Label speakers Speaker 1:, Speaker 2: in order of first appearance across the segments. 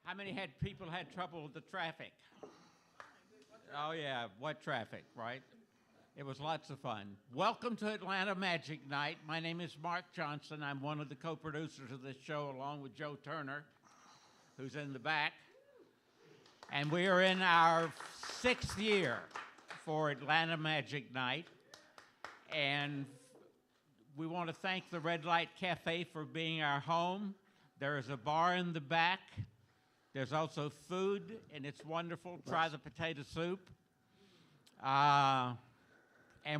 Speaker 1: How many people had trouble with the traffic? Oh yeah, what traffic, right? It was lots of fun. Welcome to Atlanta Magic Night. My name is Mark Johnson. I'm one of the co-producers of this show along with Joe Turner, who's in the back. And we are in our 6th year for Atlanta Magic Night. And we want to thank the Red Light Cafe for being our home. There is a bar in the back. There's also food, and it's wonderful. Try the potato soup. And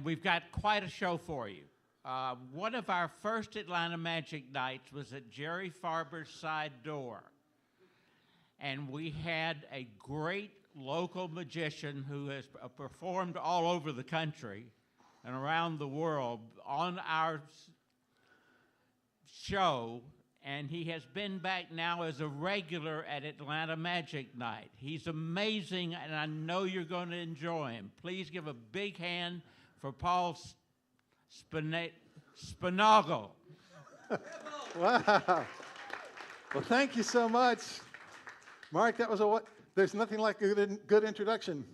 Speaker 1: we've got quite a show for you. One of our first Atlanta Magic Nights was at Jerry Farber's Side Door. And we had a great local magician who has performed all over the country and around the world on our show, and he has been back now as a regular at Atlanta Magic Night. He's amazing, and I know you're going to enjoy him. Please give a big hand for Paul Sponaugle.
Speaker 2: Wow. Well, thank you so much. Mark, that was there's nothing like a good introduction.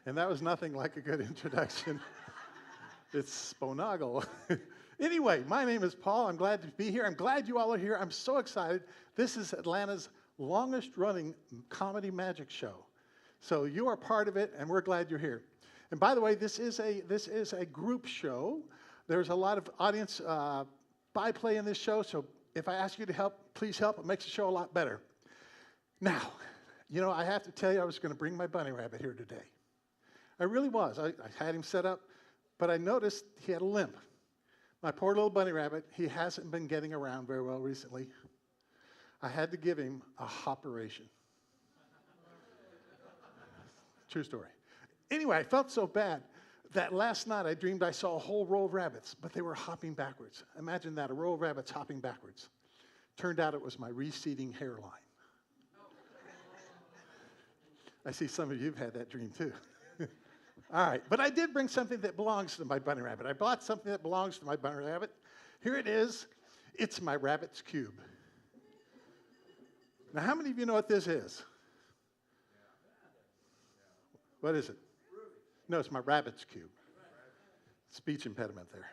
Speaker 2: And that was nothing like a good introduction. It's Sponaugle. Anyway, my name is Paul. I'm glad to be here. I'm glad you all are here. I'm so excited. This is Atlanta's longest running comedy magic show. So you are part of it, and we're glad you're here. And by the way, this is a group show. There's a lot of audience byplay in this show, so if I ask you to help, please help. It makes the show a lot better. Now, you know, I have to tell you, I was going to bring my bunny rabbit here today. I really was. I had him set up, but I noticed he had a limp. My poor little bunny rabbit, he hasn't been getting around very well recently. I had to give him a hopperation. True story. Anyway, I felt so bad that last night I dreamed I saw a whole row of rabbits, but they were hopping backwards. Imagine that, a row of rabbits hopping backwards. Turned out it was my receding hairline. I see some of you have had that dream too. All right, but I did bring something that belongs to my bunny rabbit. I bought something that belongs to my bunny rabbit. Here it is. It's my rabbit's cube. Now, how many of you know what this is? What is it? No, it's my rabbit's cube. Speech impediment there.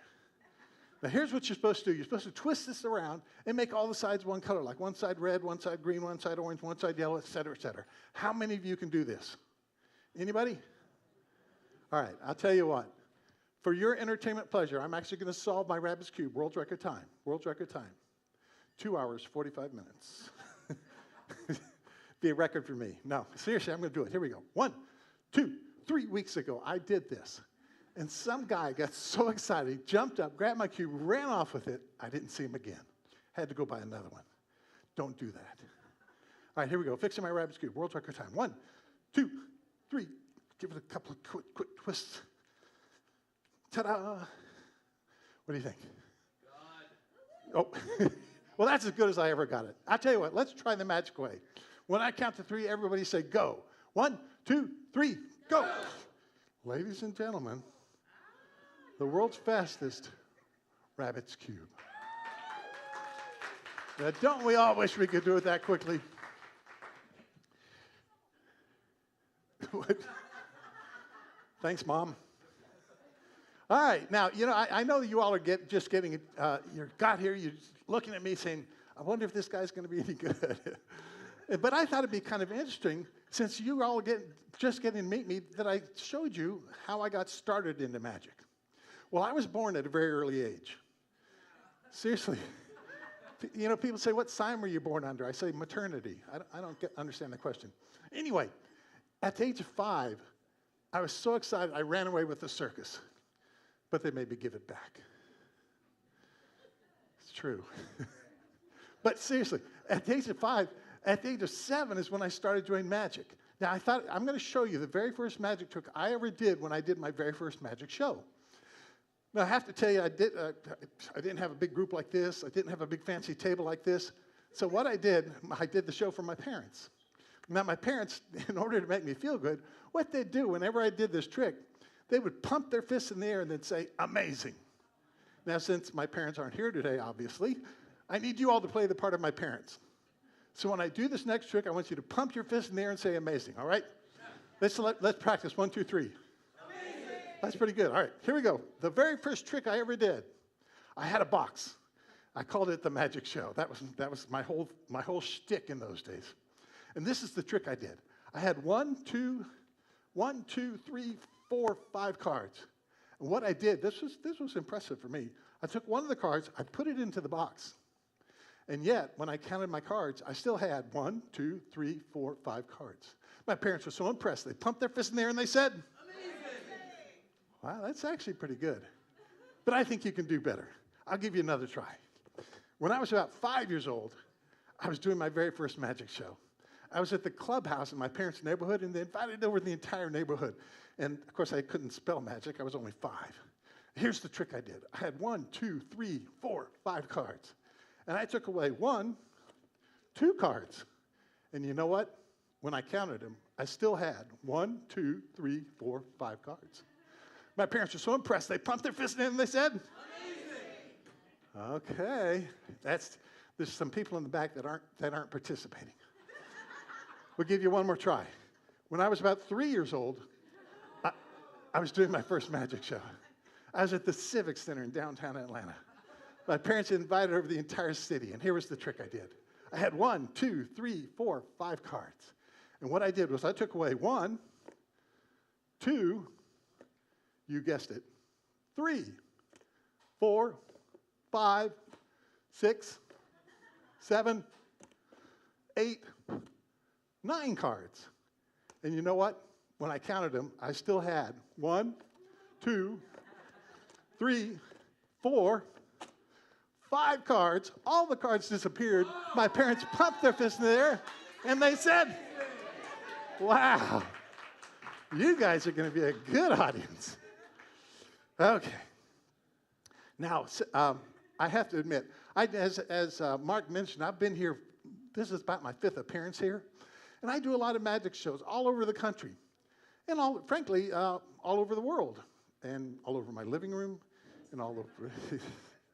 Speaker 2: Now, here's what you're supposed to do. You're supposed to twist this around and make all the sides one color, like one side red, one side green, one side orange, one side yellow, et cetera, et cetera. How many of you can do this? Anybody? All right, I'll tell you what. For your entertainment pleasure, I'm actually going to solve my rabbit's cube, world's record time. World's record time. 2 hours, 45 minutes. Be a record for me. No, seriously, I'm going to do it. Here we go. 1, 2, 3 weeks ago, I did this. And some guy got so excited, he jumped up, grabbed my cube, ran off with it. I didn't see him again. Had to go buy another one. Don't do that. All right, here we go. Fixing my rabbit's cube. World's record time. 1, 2, 3. Give it a couple of quick twists. Ta-da! What do you think? God. Oh, well, that's as good as I ever got it. I'll tell you what, let's try the magic way. When I count to 3, everybody say go. 1, 2, 3, go. Ladies and gentlemen, the world's fastest rabbit's cube. Now, don't we all wish we could do it that quickly? Thanks, Mom. All right, now, you know, I know you all are just getting, you got here, you're looking at me saying, I wonder if this guy's going to be any good. But I thought it'd be kind of interesting, since you all just getting to meet me, that I showed you how I got started into magic. Well, I was born at a very early age. Seriously. You know, people say, what sign were you born under? I say maternity. I don't understand the question. Anyway, at the age of 5, I was so excited, I ran away with the circus. But they made me give it back. It's true. But seriously, at the age of 5, at the age of 7 is when I started doing magic. Now, I thought, I'm going to show you the very first magic trick I ever did when I did my very first magic show. Now, I have to tell you, I didn't have a big group like this. I didn't have a big fancy table like this. So what I did the show for my parents. Now, my parents, in order to make me feel good, what they'd do whenever I did this trick, they would pump their fists in the air and they'd say, amazing. Now, since my parents aren't here today, obviously, I need you all to play the part of my parents. So when I do this next trick, I want you to pump your fist in the air and say amazing, all right? Let's practice. 1, 2, 3. Amazing. That's pretty good. All right, here we go. The very first trick I ever did, I had a box. I called it the magic show. That was my whole shtick in those days. And this is the trick I did. I had 1, 2, 3, 4, 5 cards. And what I did, this was impressive for me. I took one of the cards, I put it into the box. And yet, when I counted my cards, I still had 1, 2, 3, 4, 5 cards. My parents were so impressed. They pumped their fist in the air and they said, amazing. Wow, that's actually pretty good. But I think you can do better. I'll give you another try. When I was about 5 years old, I was doing my very first magic show. I was at the clubhouse in my parents' neighborhood, and they invited over the entire neighborhood. And, of course, I couldn't spell magic. I was only 5. Here's the trick I did. I had 1, 2, 3, 4, 5 cards. And I took away 1, 2 cards. And you know what? When I counted them, I still had 1, 2, 3, 4, 5 cards. My parents were so impressed, they pumped their fist in and they said, amazing. Okay. There's some people in the back that aren't participating. We'll give you one more try. When I was about 3 years old, I was doing my first magic show. I was at the Civic Center in downtown Atlanta. My parents invited over the entire city, and here was the trick I did. I had 1, 2, 3, 4, 5 cards. And what I did was I took away 1, 2, you guessed it, 3, 4, 5, 6, 7, 8, 9 cards. And you know what? When I counted them, I still had 1, 2, 3, 4, 5 cards. All the cards disappeared. My parents pumped their fist in the air, and they said, wow, you guys are going to be a good audience. Okay. Now, I have to admit, as Mark mentioned, I've been here, this is about my 5th appearance here, and I do a lot of magic shows all over the country, and frankly, all over the world, and all over my living room, and all over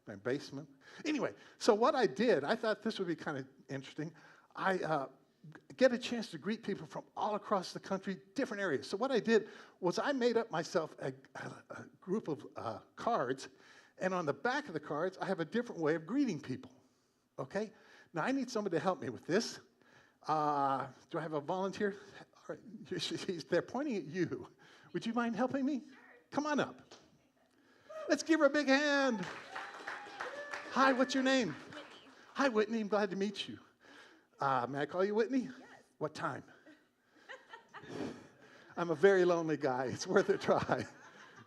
Speaker 2: my basement. Anyway, so what I did, I thought this would be kind of interesting. I get a chance to greet people from all across the country, different areas. So what I did was I made up myself a group of cards, and on the back of the cards, I have a different way of greeting people, okay? Now, I need somebody to help me with this. Do I have a volunteer? All right, they're pointing at you. Would you mind helping me? Come on up. Let's give her a big hand. Hi, what's your name?
Speaker 3: Whitney.
Speaker 2: Hi, Whitney. I'm glad to meet you. May I call you Whitney?
Speaker 3: Yes.
Speaker 2: What time? I'm a very lonely guy. It's worth a try.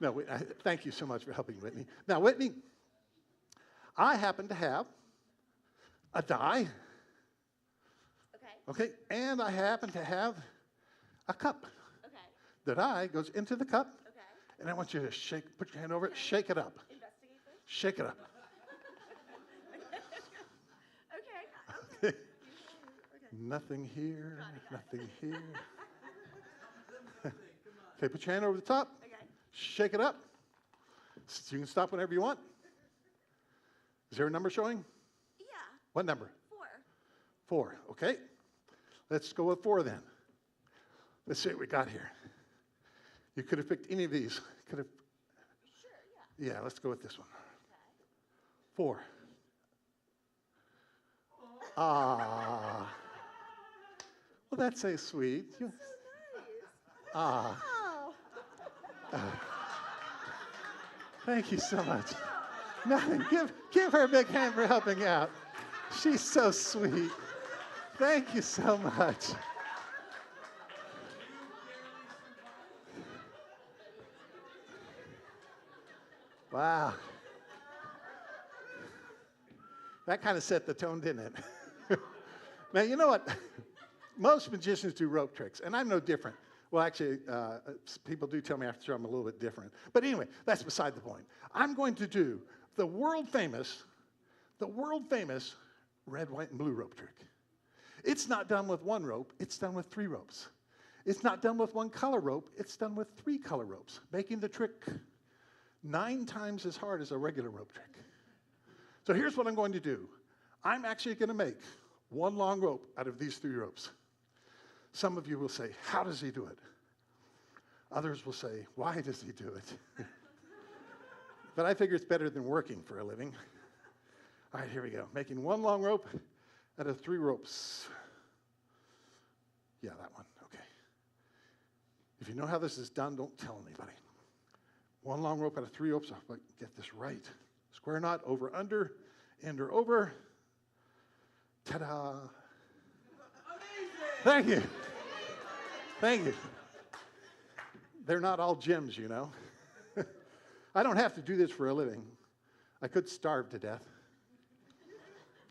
Speaker 2: No, thank you so much for helping, Whitney. Now, Whitney, I happen to have a die. Okay, and I happen to have a cup.
Speaker 3: Okay.
Speaker 2: The die goes into the cup,
Speaker 3: Okay.
Speaker 2: and I want you to put your hand over it, shake it up.
Speaker 3: Investigate this?
Speaker 2: Shake it up.
Speaker 3: Okay.
Speaker 2: Okay. Nothing here, nothing here. Okay, put your hand over the top.
Speaker 3: Okay.
Speaker 2: Shake it up. You can stop whenever you want. Is there a number showing?
Speaker 3: Yeah.
Speaker 2: What number?
Speaker 3: 4.
Speaker 2: 4, okay. Let's go with 4 then. Let's see what we got here. You could have picked any of these. Could have.
Speaker 3: Sure, yeah.
Speaker 2: Yeah, let's go with this one.
Speaker 3: Okay.
Speaker 2: 4. Ah. Well, that's so sweet.
Speaker 3: So nice.
Speaker 2: Ah.
Speaker 3: Oh.
Speaker 2: Thank you so much. Nothing. Give her a big hand for helping out. She's so sweet. Thank you so much. Wow. That kind of set the tone, didn't it? Now, you know what? Most magicians do rope tricks, and I'm no different. Well, actually, people do tell me after I'm a little bit different. But anyway, that's beside the point. I'm going to do the world famous red, white, and blue rope trick. It's not done with 1 rope, it's done with 3 ropes. It's not done with 1 color rope, it's done with 3 color ropes, making the trick 9 times as hard as a regular rope trick. So here's what I'm going to do. I'm actually going to make one long rope out of these 3 ropes. Some of you will say, how does he do it? Others will say, why does he do it? But I figure it's better than working for a living. All right, here we go. Making one long rope out of 3 ropes. Yeah, that one. Okay. If you know how this is done, don't tell anybody. One long rope out of 3 ropes. I'll get this right. Square knot, over, under, end or over. Ta-da. Amazing. Thank you. Thank you. They're not all gems, you know. I don't have to do this for a living. I could starve to death.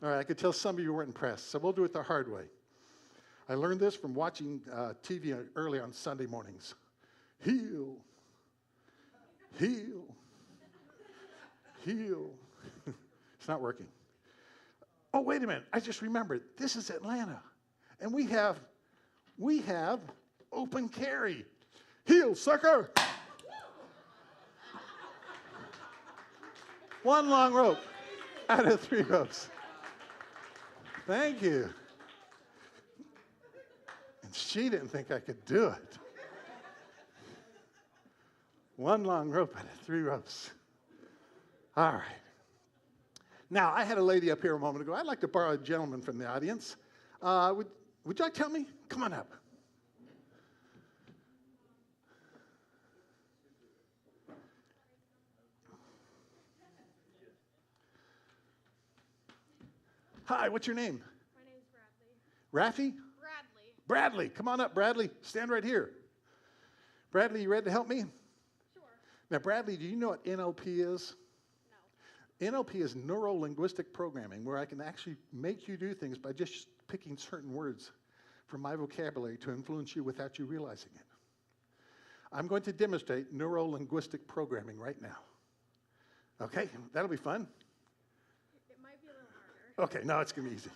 Speaker 2: All right, I could tell some of you weren't impressed, so we'll do it the hard way. I learned this from watching TV early on Sunday mornings. Heel, heel, heel. It's not working. Oh, wait a minute. I just remembered. This is Atlanta. And we have open carry. Heel, sucker. One long rope out of 3 ropes. Thank you. And she didn't think I could do it. One long rope out of 3 ropes. All right. Now, I had a lady up here a moment ago. I'd like to borrow a gentleman from the audience. Would you like to help me? Come on up. Hi, what's your name?
Speaker 3: My name's Bradley.
Speaker 2: Raffy? Bradley, come on up, Bradley. Stand right here. Bradley, you ready to help me?
Speaker 3: Sure.
Speaker 2: Now, Bradley, do you know what NLP is?
Speaker 3: No.
Speaker 2: NLP is neuro-linguistic programming, where I can actually make you do things by just picking certain words from my vocabulary to influence you without you realizing it. I'm going to demonstrate neuro-linguistic programming right now. Okay, that'll be fun.
Speaker 3: It might be a little harder.
Speaker 2: Okay, no, it's going to be easy.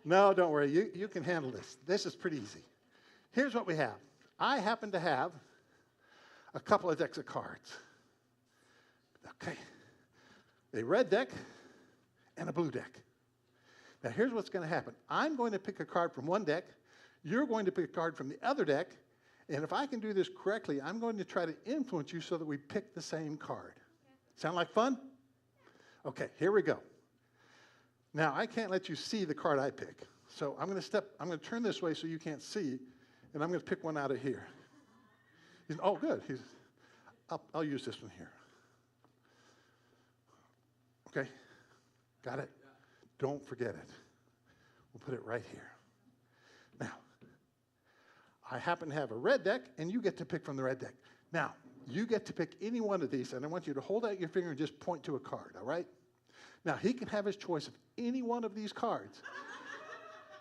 Speaker 2: No, don't worry. You can handle this. This is pretty easy. Here's what we have. I happen to have a couple of decks of cards. Okay. A red deck and a blue deck. Now, here's what's going to happen. I'm going to pick a card from one deck. You're going to pick a card from the other deck. And if I can do this correctly, I'm going to try to influence you so that we pick the same card. Sound like fun? Okay, here we go. Now, I can't let you see the card I pick. So I'm going to turn this way so you can't see, and I'm going to pick one out of here. Oh, good. I'll use this one here. Okay? Got it? Don't forget it. We'll put it right here. Now, I happen to have a red deck, and you get to pick from the red deck. Now, you get to pick any one of these, and I want you to hold out your finger and just point to a card, all right? Now, he can have his choice of any one of these cards.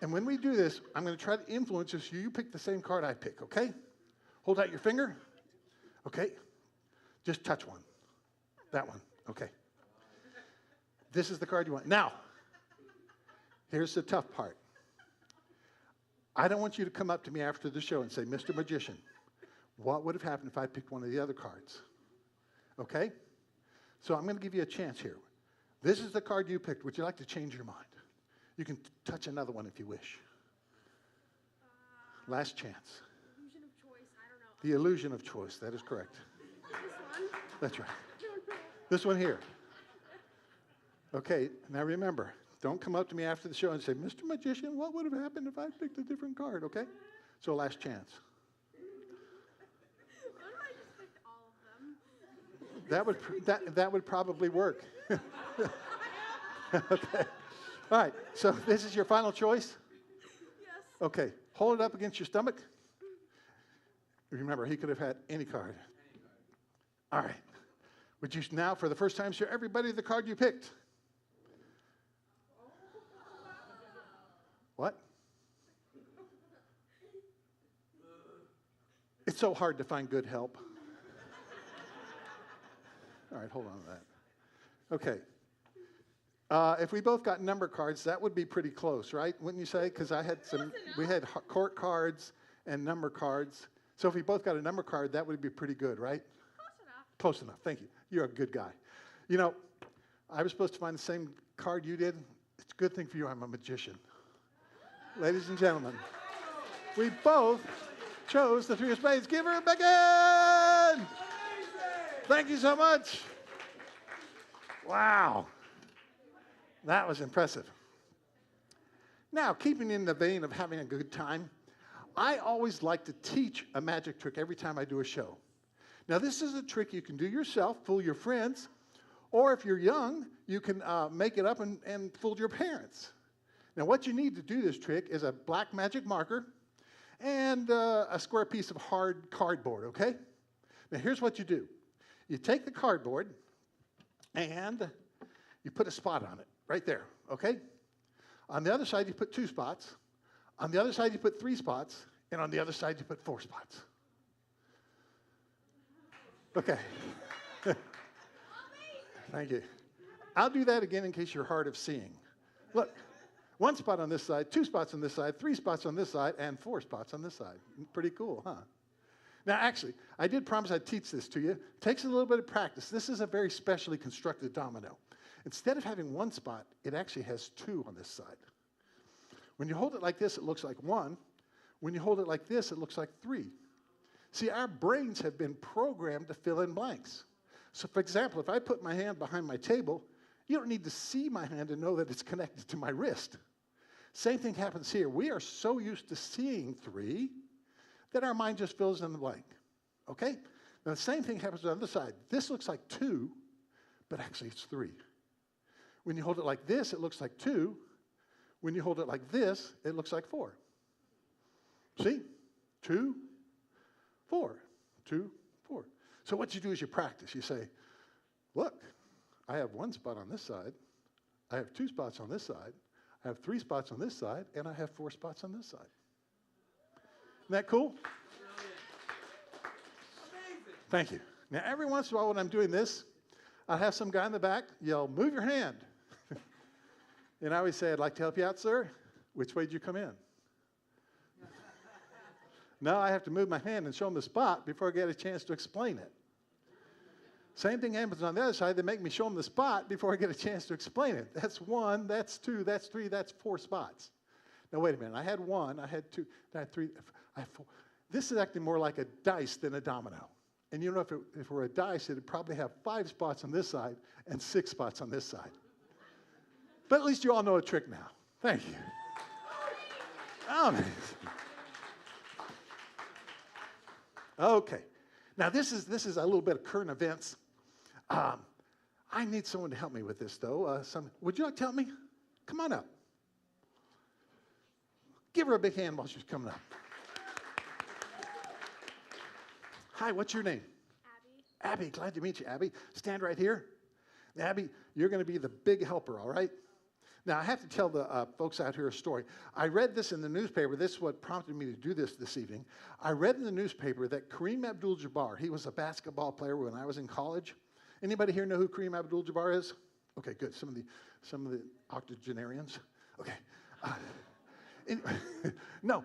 Speaker 2: And when we do this, I'm going to try to influence you so you pick the same card I pick, okay? Hold out your finger. Okay. Just touch one. That one. Okay. This is the card you want. Now, here's the tough part. I don't want you to come up to me after the show and say, Mr. Magician, what would have happened if I picked one of the other cards? Okay? So I'm going to give you a chance here. This is the card you picked. Would you like to change your mind? You can touch another one if you wish. Last chance.
Speaker 3: Illusion of choice. I don't know.
Speaker 2: The illusion of choice. That is correct.
Speaker 3: This one?
Speaker 2: That's right.
Speaker 3: I don't know.
Speaker 2: This one here. Okay, now remember, don't come up to me after the show and say, Mr. Magician, what would have happened if I picked a different card, okay? So last chance.
Speaker 3: What if I just picked all of them?
Speaker 2: That would probably work. Okay. All right, so this is your final choice?
Speaker 3: Yes.
Speaker 2: Okay, hold it up against your stomach. Remember, he could have had any card. All right. Would you now, for the first time, show everybody the card you picked? What? It's so hard to find good help. All right, hold on to that. Okay. If we both got number cards, that would be pretty close, right? Wouldn't you say? Because we had court cards and number cards. So if we both got a number card, that would be pretty good, right?
Speaker 3: Close enough.
Speaker 2: Close enough. Thank you. You're a good guy. You know, I was supposed to find the same card you did. It's a good thing for you I'm a magician. ladies and gentlemen. We both chose the three of spades. Give her a big hand! Thank you so much. Wow. That was impressive. Now, keeping in the vein of having a good time, I always like to teach a magic trick every time I do a show. Now, this is a trick you can do yourself, fool your friends, or if you're young, you can make it up and fool your parents. Now, what you need to do this trick is a black magic marker and a square piece of hard cardboard, okay? Now, here's what you do. You take the cardboard and you put a spot on it, right there, okay? On the other side, you put 2 spots. On the other side, you put 3 spots. And on the other side, you put 4 spots. Okay. Thank you. I'll do that again in case you're hard of seeing. Look, 1 spot on this side, 2 spots on this side, 3 spots on this side, and 4 spots on this side. Pretty cool, huh? Now, actually, I did promise I'd teach this to you. It takes a little bit of practice. This is a very specially constructed domino. Instead of having 1 spot, it actually has 2 on this side. When you hold it like this, it looks like 1. When you hold it like this, it looks like 3. See, our brains have been programmed to fill in blanks. So, for example, if I put my hand behind my table, you don't need to see my hand to know that it's connected to my wrist. Same thing happens here. We are so used to seeing 3 that our mind just fills in the blank. Okay? Now, the same thing happens on the other side. This looks like 2, but actually it's 3. When you hold it like this, it looks like 2. When you hold it like this, it looks like 4. See? 2, 4. 2, 4. So what you do is you practice. You say, look, I have 1 spot on this side. I have 2 spots on this side. I have 3 spots on this side. And I have 4 spots on this side. Isn't that cool? Thank you. Now, every once in a while when I'm doing this, I'll have some guy in the back yell, move your hand. And I always say, I'd like to help you out, sir. Which way did you come in? Now I have to move my hand and show them the spot before I get a chance to explain it. Same thing happens on the other side. They make me show them the spot before I get a chance to explain it. That's 1, that's 2, that's 3, that's 4 spots. Now, wait a minute. I had 1, I had 2, I had 3, I had 4. This is acting more like a dice than a domino. And you know, if it were a dice, it would probably have 5 spots on this side and 6 spots on this side. But at least you all know a trick now. Thank you. Amazing. Okay. Now, this is a little bit of current events. I need someone to help me with this, though. Would you like to help me? Come on up. Give her a big hand while she's coming up. Hi, what's your name?
Speaker 3: Abby.
Speaker 2: Abby, glad to meet you, Abby. Stand right here. Now, Abby, you're going to be the big helper, all right? Now, I have to tell the folks out here a story. I read this in the newspaper. This is what prompted me to do this evening. I read in the newspaper that Kareem Abdul-Jabbar, he was a basketball player when I was in college. Anybody here know who Kareem Abdul-Jabbar is? Okay, good. Some of the octogenarians. Okay. No.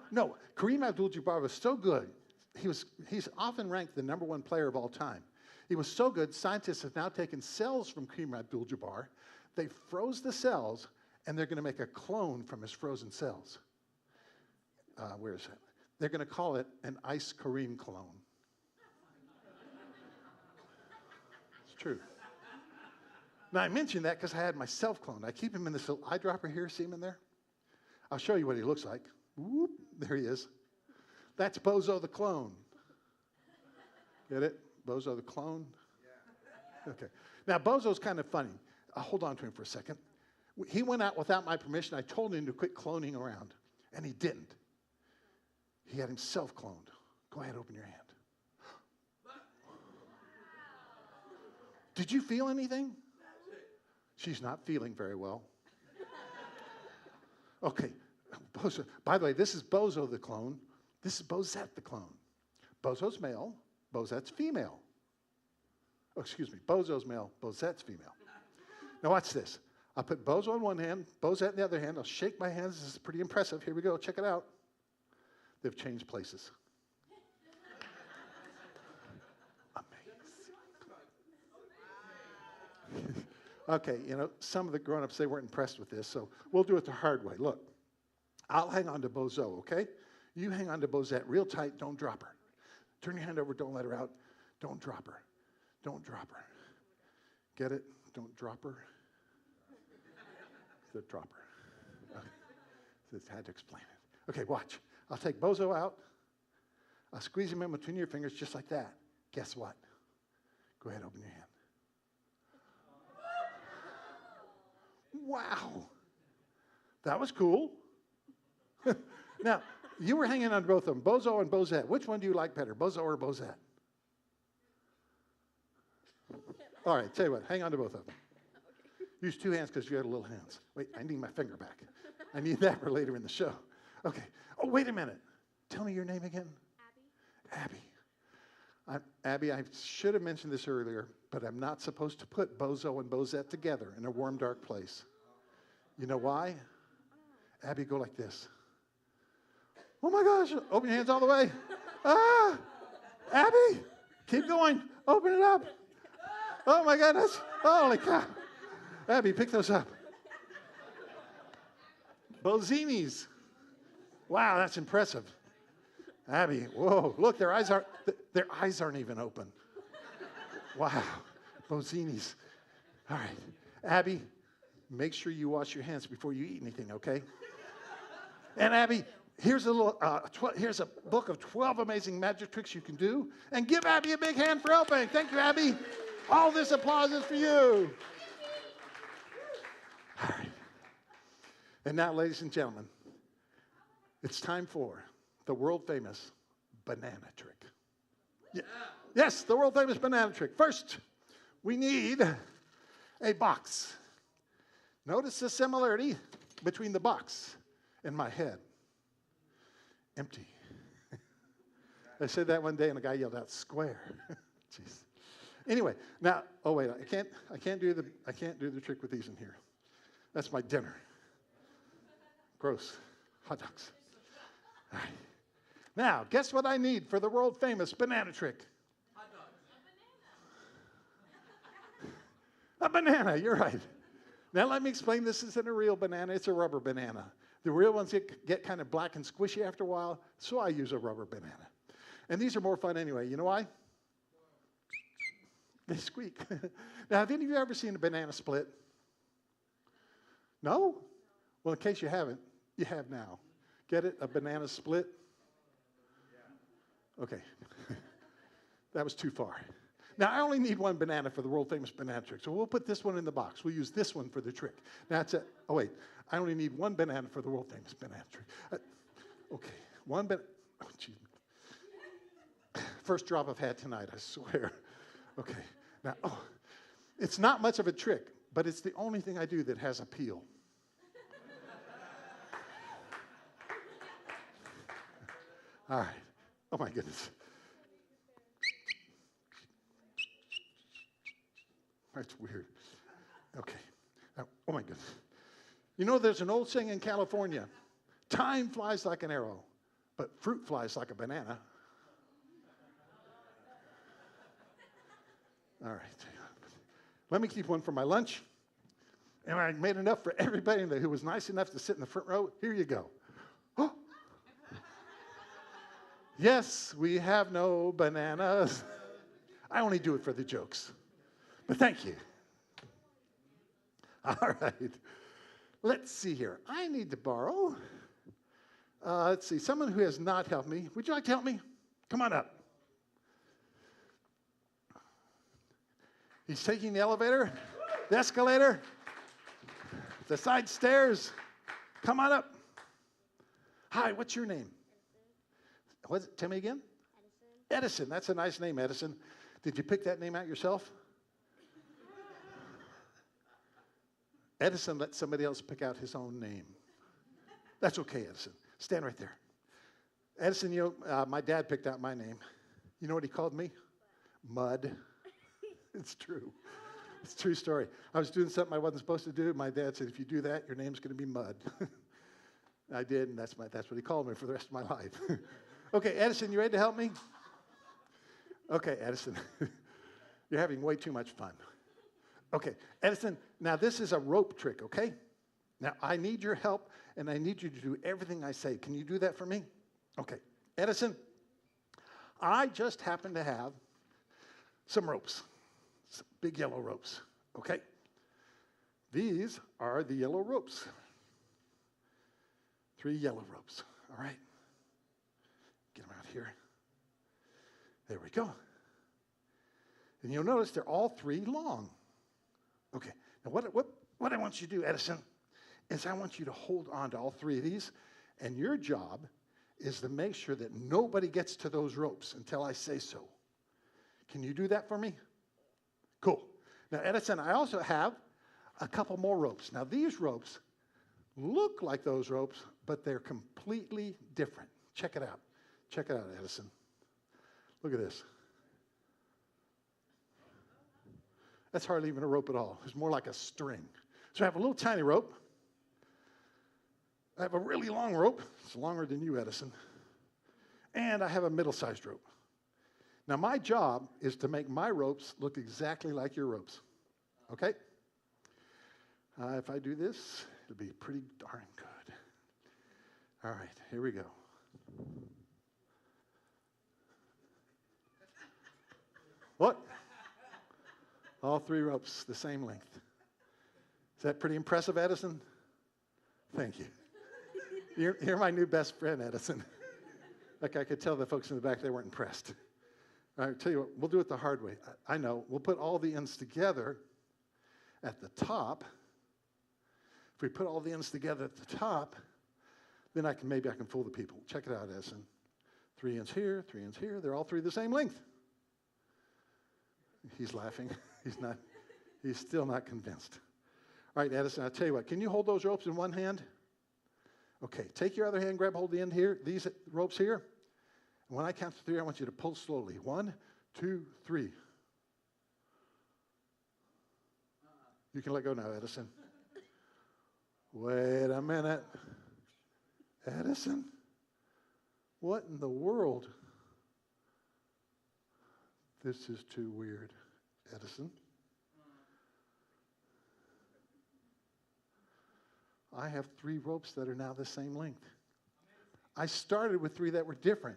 Speaker 2: Kareem Abdul-Jabbar was so good. He's often ranked the #1 player of all time. He was so good, scientists have now taken cells from Kareem Abdul-Jabbar. They froze the cells, and they're going to make a clone from his frozen cells. Where is it? They're going to call it an Ice Kareem clone. It's true. Now, I mentioned that because I had myself cloned. I keep him in this little eyedropper here. See him in there? I'll show you what he looks like. Whoop, there he is. That's Bozo the clone. Get it? Bozo the clone? Yeah. Okay. Now, Bozo's kind of funny. Hold on to him for a second. He went out without my permission. I told him to quit cloning around, and he didn't. He had himself cloned. Go ahead, open your hand. Did you feel anything? She's not feeling very well. Okay. Bozo. By the way, this is Bozo the clone. This is Bozette the clone. Bozo's male, Bozette's female. Oh, excuse me. Bozo's male, Bozette's female. Now watch this. I'll put Bozo on one hand, Bozette in the other hand. I'll shake my hands. This is pretty impressive. Here we go. Check it out. They've changed places. Amazing. Okay, you know, some of the grown-ups, they weren't impressed with this, so we'll do it the hard way. Look, I'll hang on to Bozo, okay? You hang on to Bozette real tight. Don't drop her. Turn your hand over. Don't let her out. Don't drop her. Don't drop her. Get it? Don't drop her. The drop her. Okay. Just had to explain it. Okay, watch. I'll take Bozo out. I'll squeeze him in between your fingers just like that. Guess what? Go ahead, open your hand. Wow. That was cool. Now, you were hanging on both of them, Bozo and Bozette. Which one do you like better, Bozo or Bozette? All right, tell you what, hang on to both of them. Use two hands because you had little hands. Wait, I need my finger back. I need that for later in the show. Okay. Oh, wait a minute. Tell me your name again. Abby. Abby, I should have mentioned this earlier, but I'm not supposed to put Bozo and Bozette together in a warm, dark place. You know why? Abby, go like this. Oh my gosh, open your hands all the way. Ah, Abby, keep going. Open it up. Oh my goodness. Holy cow. Abby, pick those up. Bozinis. Wow, that's impressive. Abby, whoa, look, their eyes aren't even open. Wow, Bozinis. All right, Abby, make sure you wash your hands before you eat anything, okay? And Abby, here's a book of 12 amazing magic tricks you can do. And give Abby a big hand for helping. Thank you, Abby. All this applause is for you. All right. And now, ladies and gentlemen, it's time for the world-famous banana trick. Yeah. Yes, the world-famous banana trick. First, we need a box. Notice the similarity between the box and my head. Empty. I said that one day, and a guy yelled out, "Square." Jeez. Anyway, now, oh wait, I can't do the trick with these in here. That's my dinner. Gross. Hot dogs. All right. Now, guess what I need for the world-famous banana trick?
Speaker 1: Hot dogs.
Speaker 2: A banana, you're right. Now, let me explain. This isn't a real banana. It's a rubber banana. The real ones get kind of black and squishy after a while, so I use a rubber banana. And these are more fun anyway. You know why? They squeak. Now, have any of you ever seen a banana split? No? Well, in case you haven't, you have now. Get it? A banana split? Okay. That was too far. Now, I only need one banana for the world-famous banana trick, so we'll put this one in the box. We'll use this one for the trick. Now, that's it. Oh, wait. I only need one banana for the world-famous banana trick. Okay. One banana. Oh, geez. First drop I've had tonight, I swear. Okay. Now, oh, it's not much of a trick, but it's the only thing I do that has appeal. All right. Oh, my goodness. That's weird. Okay. Now, oh, my goodness. You know, there's an old saying in California, time flies like an arrow, but fruit flies like a banana. All right. Let me keep one for my lunch. And I made enough for everybody who was nice enough to sit in the front row. Here you go. Oh. Yes, we have no bananas. I only do it for the jokes. But thank you. All right. Let's see here. I need to borrow. Let's see. Someone who has not helped me. Would you like to help me? Come on up. He's taking the elevator, the escalator, the side stairs. Come on up. Hi, what's your name? Tell me again? Edison. That's a nice name, Edison. Did you pick that name out yourself? Edison let somebody else pick out his own name. That's okay, Edison. Stand right there. Edison, you know, my dad picked out my name. You know what he called me? Mud. It's true. It's a true story. I was doing something I wasn't supposed to do. My dad said, if you do that, your name's going to be Mud. I did, and that's what he called me for the rest of my life. Okay, Edison, you ready to help me? Okay, Edison. You're having way too much fun. Okay, Edison, now this is a rope trick, okay? Now, I need your help, and I need you to do everything I say. Can you do that for me? Okay. Edison, I just happen to have some ropes, some big yellow ropes, okay? These are the yellow ropes. 3 yellow ropes, all right? Get them out here. There we go. And you'll notice they're all 3 long. Okay, now what I want you to do, Edison, is I want you to hold on to all 3 of these, and your job is to make sure that nobody gets to those ropes until I say so. Can you do that for me? Cool. Now, Edison, I also have a couple more ropes. Now, these ropes look like those ropes, but they're completely different. Check it out. Check it out, Edison. Look at this. That's hardly even a rope at all. It's more like a string. So I have a little tiny rope. I have a really long rope. It's longer than you, Edison. And I have a middle-sized rope. Now, my job is to make my ropes look exactly like your ropes. Okay? If I do this, it'll be pretty darn good. All right, here we go. What? All 3 ropes, the same length. Is that pretty impressive, Edison? Thank you. You're my new best friend, Edison. Like I could tell the folks in the back, they weren't impressed. All right, tell you what, we'll do it the hard way. I know. We'll put all the ends together at the top. If we put all the ends together at the top, then maybe I can fool the people. Check it out, Edison. 3 ends here, 3 ends here. They're all 3 the same length. He's laughing. He's still not convinced. All right, Edison, I'll tell you what. Can you hold those ropes in one hand? Okay, take your other hand, grab hold of the end here, these ropes here. And when I count to 3, I want you to pull slowly. 1, 2, 3. You can let go now, Edison. Wait a minute. Edison? What in the world? This is too weird, Edison. I have 3 ropes that are now the same length. I started with 3 that were different.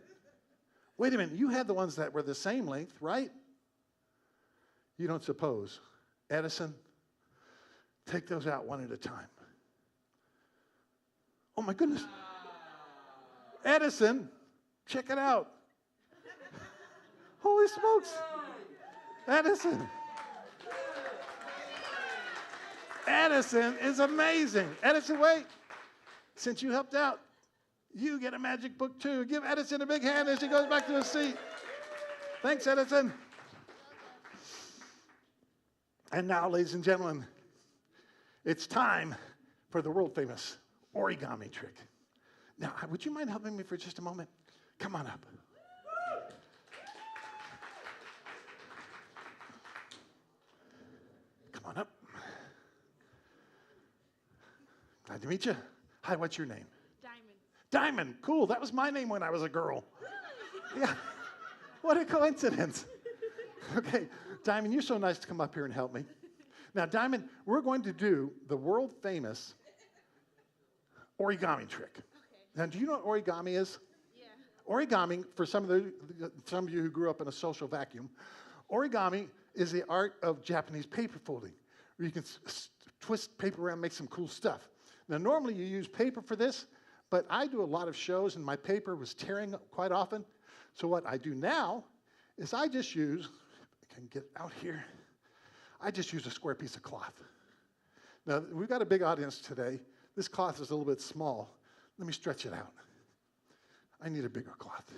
Speaker 2: Wait a minute, you had the ones that were the same length, right? You don't suppose. Edison, take those out one at a time. Oh my goodness. Edison, check it out. Holy smokes. Edison. Edison is amazing. Edison, wait. Since you helped out, you get a magic book too. Give Edison a big hand as he goes back to his seat. Thanks, Edison. And now, ladies and gentlemen, it's time for the world famous origami trick. Now, would you mind helping me for just a moment? Come on up. Come on up. Glad to meet you. Hi, what's your name?
Speaker 3: Diamond.
Speaker 2: Diamond. Cool. That was my name when I was a girl. Yeah. What a coincidence. Okay. Diamond, you're so nice to come up here and help me. Now, Diamond, we're going to do the world famous origami trick.
Speaker 3: Okay.
Speaker 2: Now, do you know what origami is?
Speaker 3: Yeah.
Speaker 2: Origami, for some of you who grew up in a social vacuum, origami is the art of Japanese paper folding, where you can twist paper around and make some cool stuff. Now, normally you use paper for this, but I do a lot of shows, and my paper was tearing quite often. So what I do now is I just use, if I can get out here, I just use a square piece of cloth. Now, we've got a big audience today. This cloth is a little bit small. Let me stretch it out. I need a bigger cloth.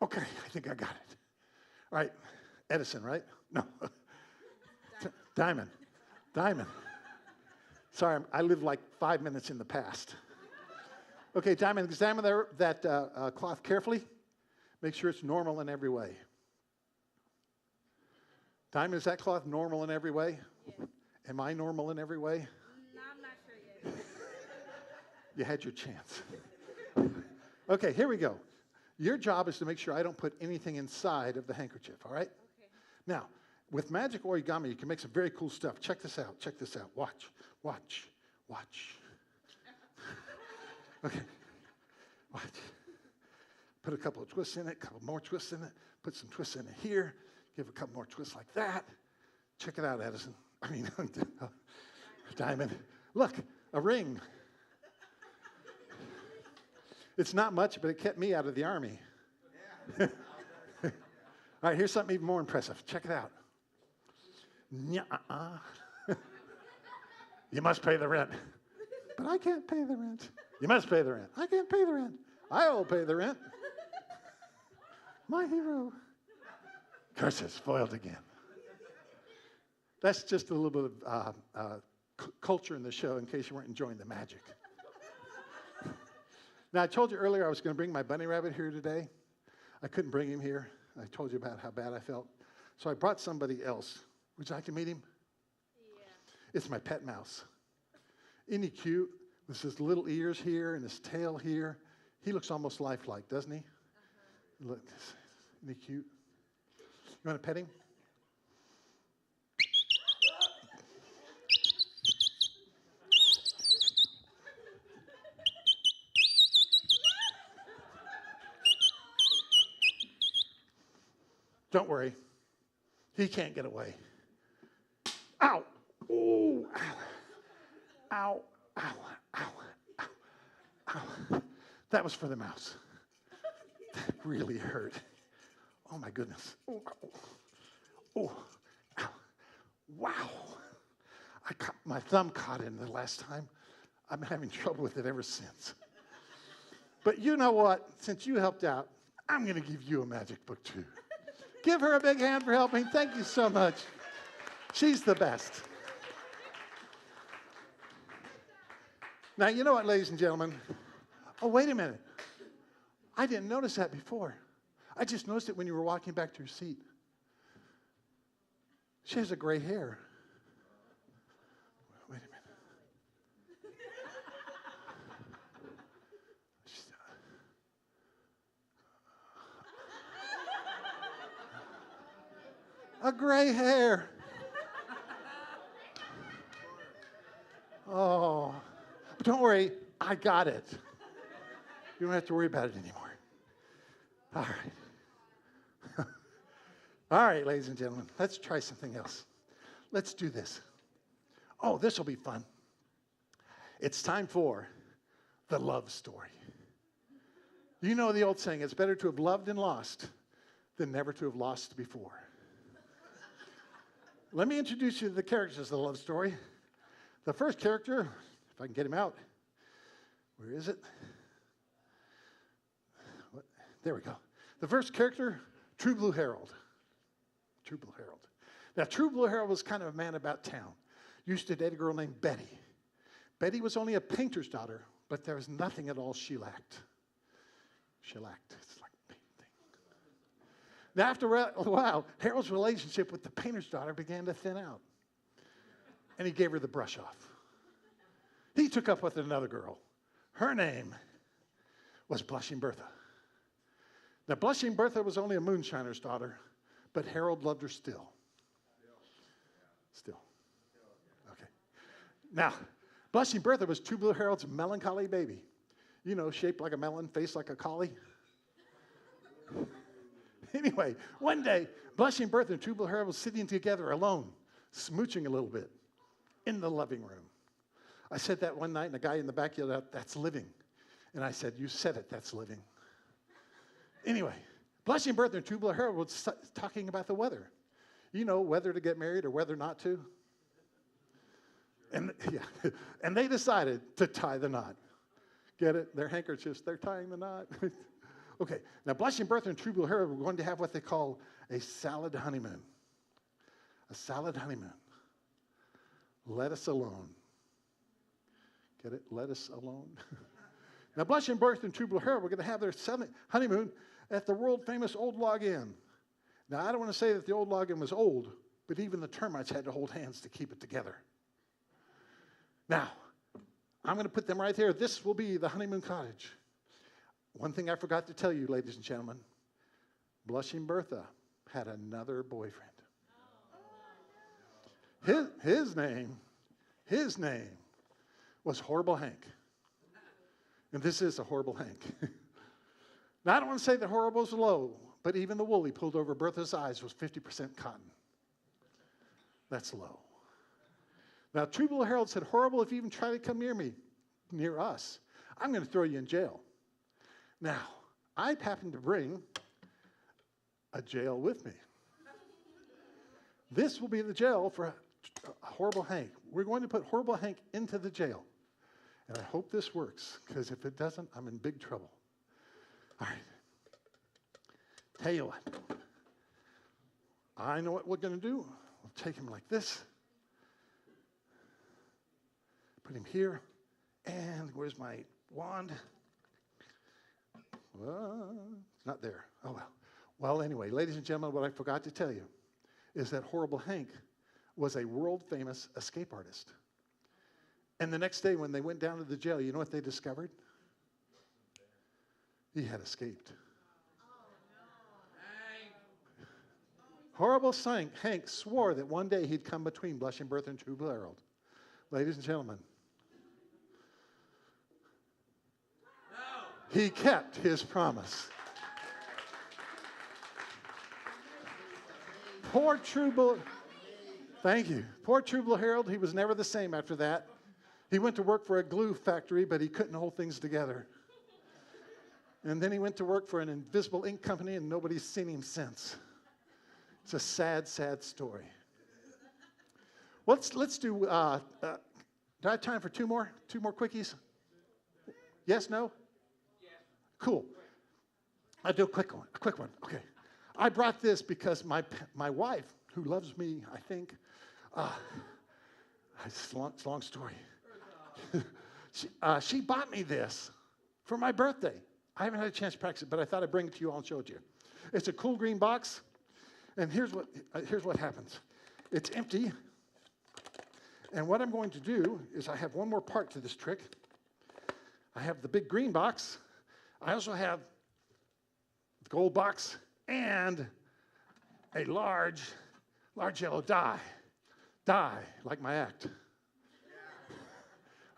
Speaker 2: Okay, I think I got it. All right, Edison, right? No. Diamond. Diamond. Sorry, I live like 5 minutes in the past. Okay, Diamond, examine that cloth carefully. Make sure it's normal in every way. Diamond, is that cloth normal in every way?
Speaker 3: Yeah.
Speaker 2: Am I normal in every way?
Speaker 3: No, I'm not sure yet.
Speaker 2: You had your chance. Okay, here we go. Your job is to make sure I don't put anything inside of the handkerchief, all right?
Speaker 3: Okay.
Speaker 2: Now, with magic origami, you can make some very cool stuff. Check this out. Check this out. Watch. Watch. Watch. Okay. Watch. Put a couple of twists in it, a couple more twists in it. Put some twists in it here. Give a couple more twists like that. Check it out, Edison. I mean, Diamond. Look, a ring. It's not much, but it kept me out of the army. All right, here's something even more impressive. Check it out. You must pay the rent. But I can't pay the rent. You must pay the rent. I can't pay the rent. I will pay the rent. My hero. Curses, foiled again. That's just a little bit of culture in the show in case you weren't enjoying the magic. Now, I told you earlier I was going to bring my bunny rabbit here today. I couldn't bring him here. I told you about how bad I felt. So I brought somebody else. Would you like to meet him?
Speaker 3: Yeah.
Speaker 2: It's my pet mouse. Isn't he cute? With his little ears here and his tail here. He looks almost lifelike, doesn't he? Look, isn't he cute? You want to pet him? Don't worry. He can't get away. Ow! Ooh! Ow! Ow! Ow! Ow! Ow! Ow! That was for the mouse. That really hurt. Oh my goodness. Oh! Oh! Ow! Wow! My thumb caught in the last time. I'm having trouble with it ever since. But you know what? Since you helped out, I'm going to give you a magic book too. Give her a big hand for helping. Thank you so much. She's the best. Now, you know what, ladies and gentlemen? Oh, wait a minute. I didn't notice that before. I just noticed it when you were walking back to your seat. She has a gray hair. Wait a minute. A gray hair. Oh, but don't worry, I got it. You don't have to worry about it anymore. All right. All right, ladies and gentlemen, let's try something else. Let's do this. Oh, this will be fun. It's time for the love story. You know the old saying, it's better to have loved and lost than never to have lost before. Let me introduce you to the characters of the love story. The first character, if I can get him out. Where is it? What? There we go. The first character, True Blue Harold. True Blue Harold. Now, True Blue Harold was kind of a man about town. Used to date a girl named Betty. Betty was only a painter's daughter, but there was nothing at all she lacked. She lacked. It's like painting. Now, after a while, Harold's relationship with the painter's daughter began to thin out. And he gave her the brush off. He took up with another girl. Her name was Blushing Bertha. Now, Blushing Bertha was only a moonshiner's daughter, but Harold loved her still. Still. Okay. Now, Blushing Bertha was True Blue Harold's melancholy baby. You know, shaped like a melon, faced like a collie. Anyway, one day, Blushing Bertha and True Blue Harold was sitting together alone, smooching a little bit in the living room. I said that one night, and the guy in the back yelled out, "That's living." And I said, "You said it, that's living." Anyway, Blushing Bertha and True Blue Harold was talking about the weather. You know, whether to get married or whether not to. And yeah, and they decided to tie the knot. Get it? Their handkerchiefs, they're tying the knot. Okay, now Blushing Bertha and True Blue Harold were going to have what they call a salad honeymoon. A salad honeymoon. Let us alone. Get it? Let us alone. Now, Blushing Bertha and True Blue Harold were going to have their honeymoon at the world-famous Old Log Inn. Now, I don't want to say that the Old Log Inn was old, but even the termites had to hold hands to keep it together. Now, I'm going to put them right there. This will be the honeymoon cottage. One thing I forgot to tell you, ladies and gentlemen, Blushing Bertha had another boyfriend. His name was Horrible Hank. And this is a Horrible Hank. Now, I don't want to say that horrible is low, but even the wool he pulled over Bertha's eyes was 50% cotton. That's low. Now, True Herald said, horrible, if you even try to come near us, I'm going to throw you in jail. Now, I happen to bring a jail with me. This will be the jail for Horrible Hank. We're going to put Horrible Hank into the jail. And I hope this works, because if it doesn't, I'm in big trouble. All right. Tell you what. I know what we're going to do. We'll take him like this. Put him here. And where's my wand? It's not there. Oh, well. Well, anyway, ladies and gentlemen, what I forgot to tell you is that Horrible Hank was a world-famous escape artist. And the next day when they went down to the jail, you know what they discovered? He had escaped. Horrible Hank swore that one day he'd come between Blushing Bertha and True Herald. Ladies and gentlemen, he kept his promise. Poor True Thank you. Poor True Herald, he was never the same after that. He went to work for a glue factory, but he couldn't hold things together. And then he went to work for an invisible ink company, and nobody's seen him since. It's a sad, sad story. Let's do, do I have time for two more quickies? Yes, no? Yes. Cool. I'll do a quick one. Okay. I brought this because my wife, who loves me, I think, it's a long story. She bought me this for my birthday. I haven't had a chance to practice it, but I thought I'd bring it to you all and show it to you. It's a cool green box, and here's what happens. It's empty, and what I'm going to do is I have one more part to this trick. I have the big green box. I also have the gold box and a large yellow die, like my act.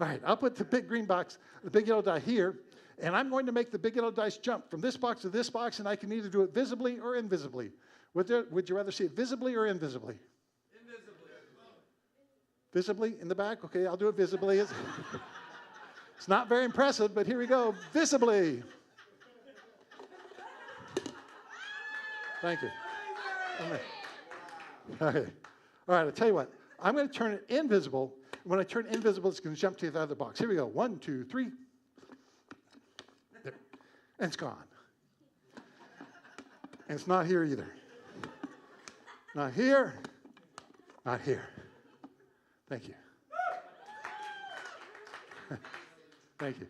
Speaker 2: All right, I'll put the big green box, the big yellow die here, and I'm going to make the big yellow dice jump from this box to this box, and I can either do it visibly or invisibly. Would you rather see it visibly or invisibly? Invisibly. Visibly in the back? Okay, I'll do it visibly. It's not very impressive, but here we go. Visibly. Thank you. Okay. All right, I'll tell you what. I'm going to turn it invisible. When I turn invisible, it's going to jump to the other box. Here we go. 1, 2, 3. There. And it's gone. And it's not here either. Not here. Not here. Thank you. Thank you.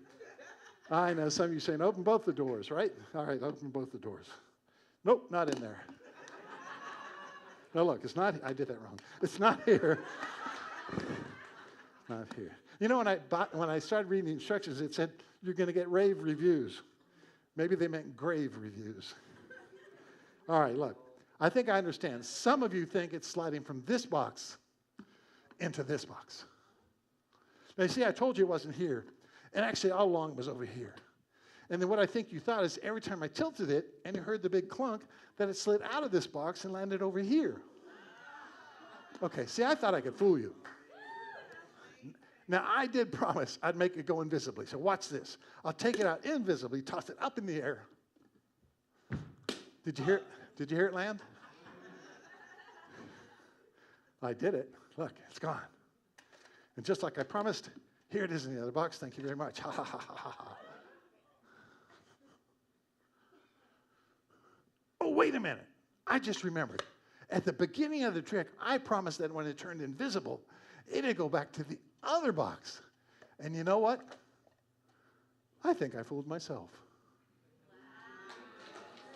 Speaker 2: I know some of you saying, open both the doors, right? All right, open both the doors. Nope, not in there. No, look, it's not. I did that wrong. It's not here. Not here. You know, when I started reading the instructions, it said you're going to get rave reviews. Maybe they meant grave reviews. All right, look. I think I understand. Some of you think it's sliding from this box into this box. Now, you see, I told you it wasn't here. And actually, all along it was over here. And then what I think you thought is every time I tilted it and you heard the big clunk, that it slid out of this box and landed over here. Okay, see, I thought I could fool you. Now, I did promise I'd make it go invisibly. So watch this. I'll take it out invisibly, toss it up in the air. Did you hear it land? I did it. Look, it's gone. And just like I promised, here it is in the other box. Thank you very much. Ha, ha, ha, ha, ha. Oh, wait a minute. I just remembered. At the beginning of the trick, I promised that when it turned invisible, it'd go back to the other box. And you know what? I think I fooled myself.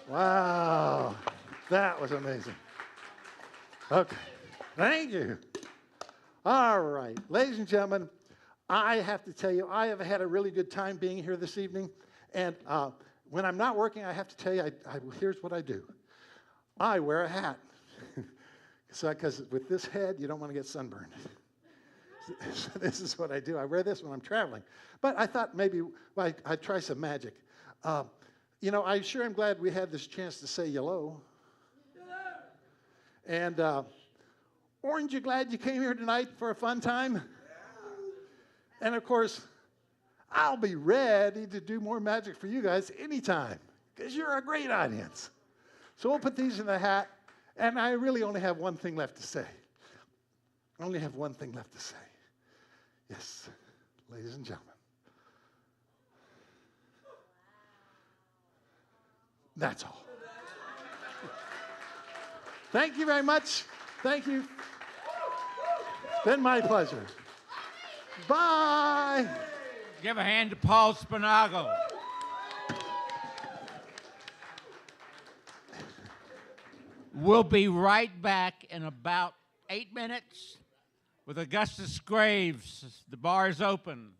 Speaker 2: Wow. That was amazing. Okay. Thank you. All right. Ladies and gentlemen, I have to tell you, I have had a really good time being here this evening. And when I'm not working, I have to tell you, here's what I do. I wear a hat. Because with this head, you don't want to get sunburned. So this is what I do. I wear this when I'm traveling. But I thought maybe I'd try some magic. I sure am glad we had this chance to say hello. And aren't you glad you came here tonight for a fun time? And of course, I'll be ready to do more magic for you guys anytime, because you're a great audience. So we'll put these in the hat, and I really only have one thing left to say. I only have one thing left to say. Yes, ladies and gentlemen. That's all. Thank you very much. Thank you. It's been my pleasure. Bye.
Speaker 1: Give a hand to Paul Sponaugle. We'll be right back in about 8 minutes with Augustus Graves. The bar is open.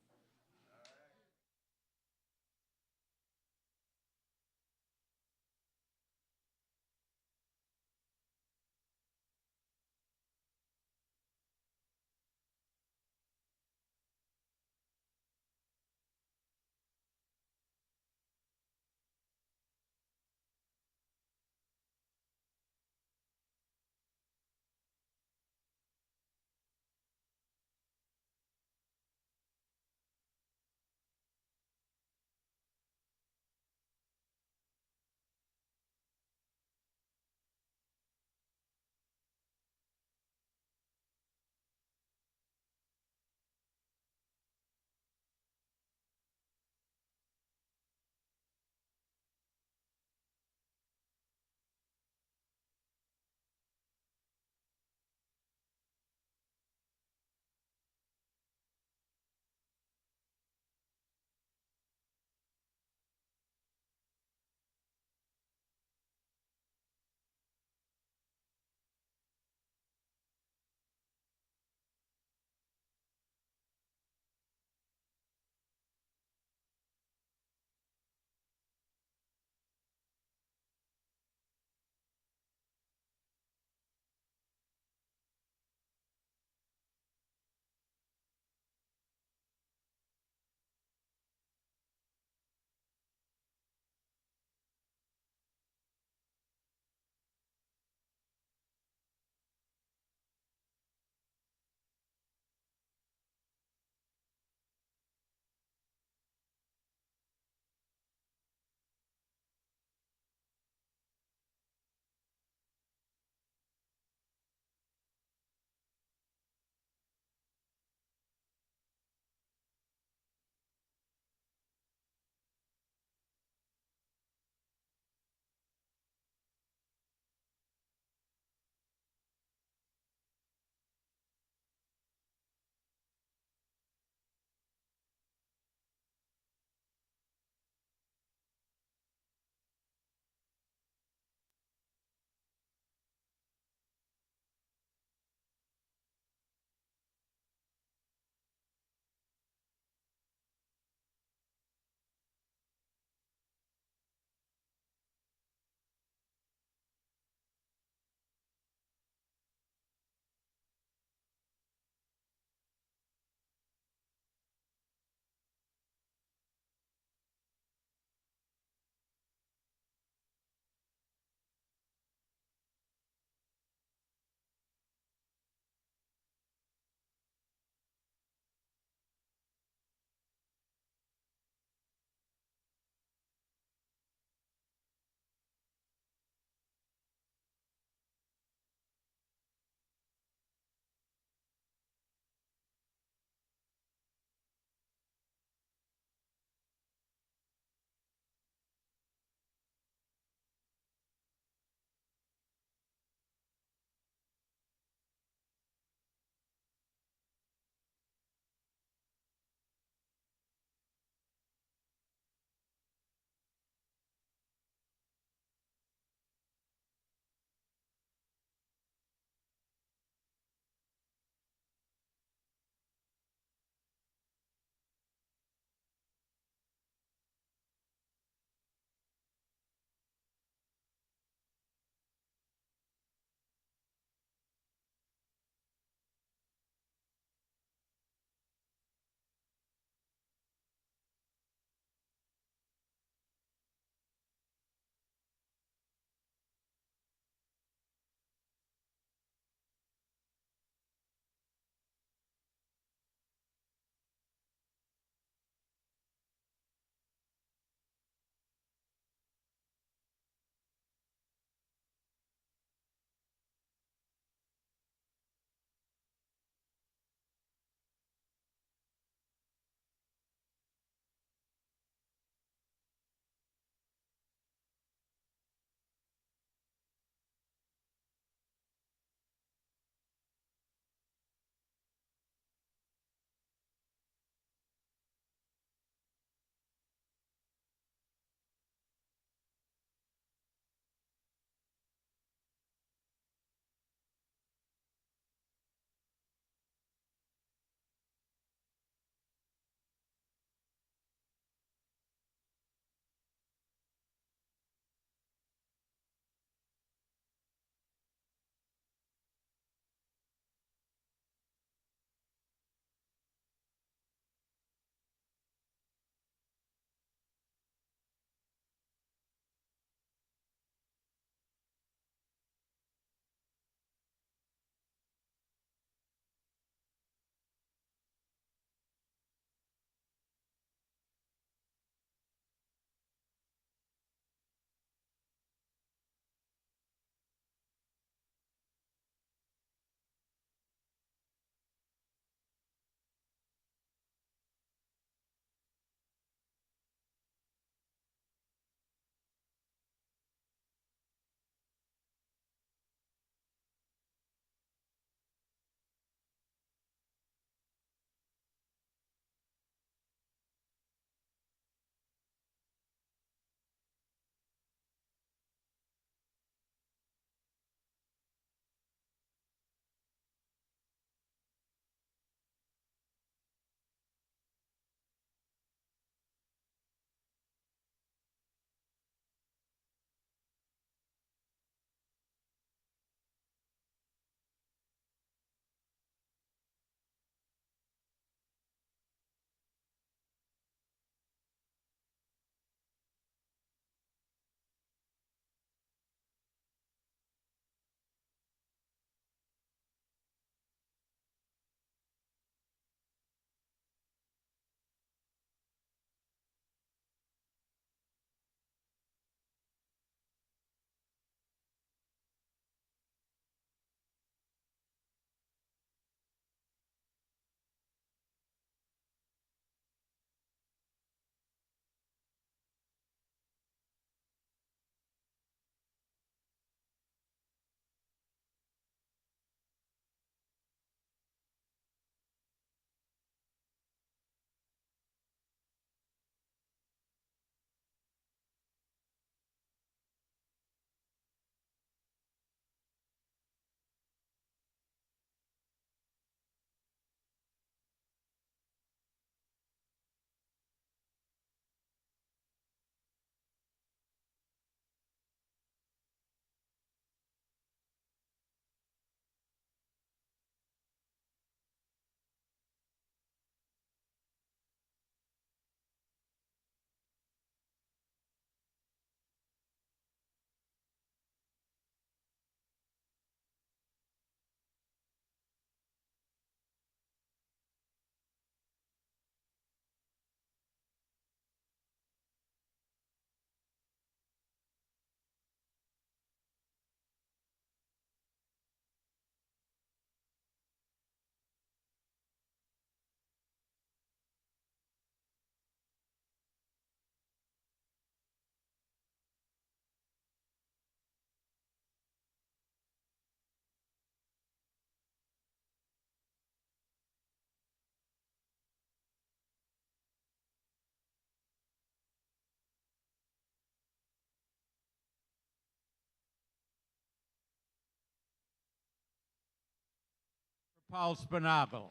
Speaker 1: Paul Sponaugle.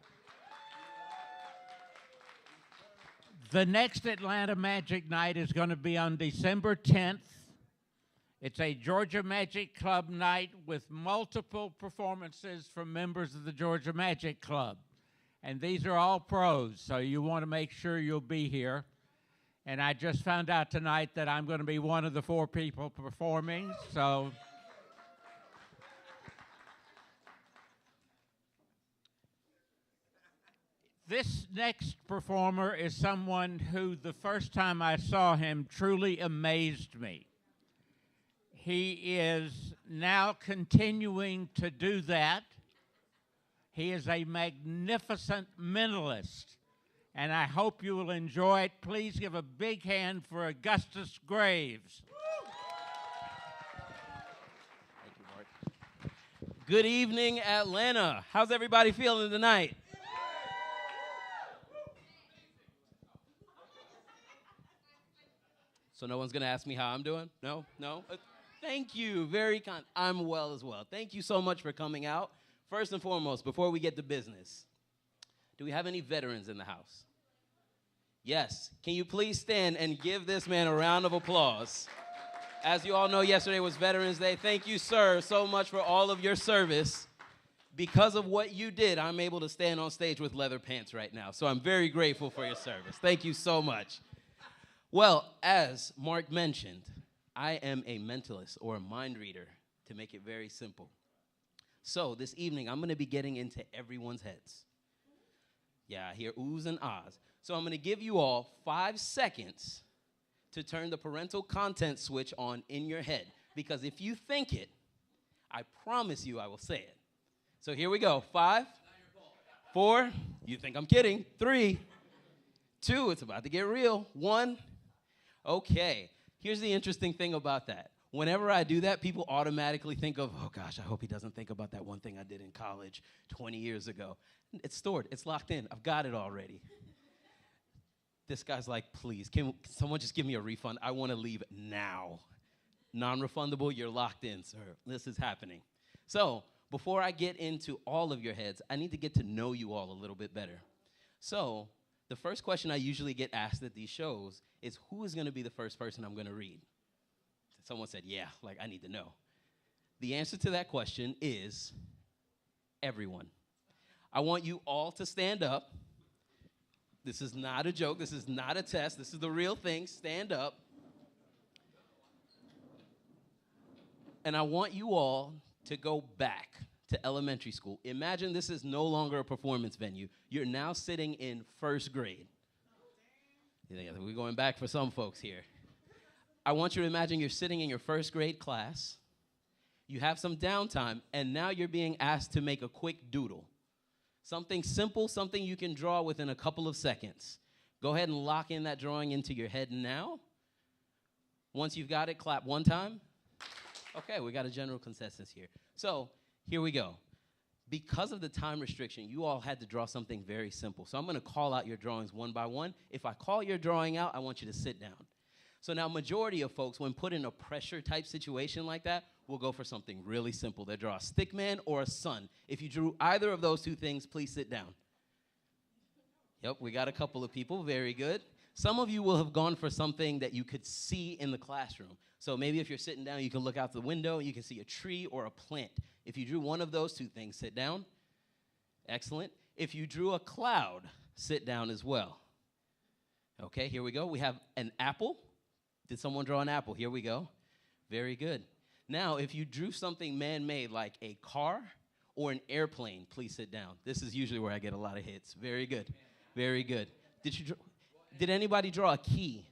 Speaker 1: The next Atlanta Magic Night is going to be on December 10th. It's a Georgia Magic Club night with multiple performances from members of the Georgia Magic Club. And these are all pros, so you want to make sure you'll be here. And I just found out tonight that I'm going to be one of the 4 people performing, so. This next performer is someone who, the first time I saw him, truly amazed me. He is now continuing to do that. He is a magnificent mentalist, and I hope you will enjoy it. Please give a big hand for Augustus Graves.
Speaker 4: Thank you, Mark. Good evening, Atlanta. How's everybody feeling tonight? So no one's going to ask me how I'm doing? No? Thank you. Very kind. I'm well as well. Thank you so much for coming out. First and foremost, before we get to business, do we have any veterans in the house? Yes. Can you please stand and give this man a round of applause? As you all know, yesterday was Veterans Day. Thank you, sir, so much for all of your service. Because of what you did, I'm able to stand on stage with leather pants right now. So I'm very grateful for your service. Thank you so much. Well, as Mark mentioned, I am a mentalist, or a mind reader, to make it very simple. So this evening, I'm going to be getting into everyone's heads. Yeah, I hear oohs and ahs. So I'm going to give you all 5 seconds to turn the parental content switch on in your head. Because if you think it, I promise you I will say it. So here we go. 5, 4, you think I'm kidding. 3, 2, it's about to get real. 1, okay. Here's the interesting thing about that. Whenever I do that, people automatically think of, oh gosh, I hope he doesn't think about that one thing I did in college 20 years ago. It's stored. It's locked in. I've got it already. This guy's like, please, can someone just give me a refund? I want to leave now. Non-refundable, you're locked in, sir. This is happening. So before I get into all of your heads, I need to get to know you all a little bit better. So the first question I usually get asked at these shows is, who is going to be the first person I'm going to read? Someone said, yeah, like I need to know. The answer to that question is everyone. I want you all to stand up. This is not a joke. This is not a test. This is the real thing. Stand up. And I want you all to go back to elementary school. Imagine this is no longer a performance venue. You're now sitting in first grade. We're going back for some folks here. I want you to imagine you're sitting in your first grade class. You have some downtime, and now you're being asked to make a quick doodle. Something simple, something you can draw within a couple of seconds. Go ahead and lock in that drawing into your head now. Once you've got it, clap one time. Okay, we got a general consensus here. So here we go. Because of the time restriction, you all had to draw something very simple. So I'm going to call out your drawings one by one. If I call your drawing out, I want you to sit down. So now majority of folks, when put in a pressure type situation like that, will go for something really simple. They'll draw a stick man or a sun. If you drew either of those two things, please sit down. Yep, we got a couple of people. Very good. Some of you will have gone for something that you could see in the classroom. So maybe if you're sitting down, you can look out the window, you can see a tree or a plant. If you drew one of those two things, sit down. Excellent. If you drew a cloud, sit down as well. Okay, here we go. We have an apple. Did someone draw an apple? Here we go. Very good. Now, if you drew something man-made like a car or an airplane, please sit down. This is usually where I get a lot of hits. Very good. Very good. Did anybody draw a key?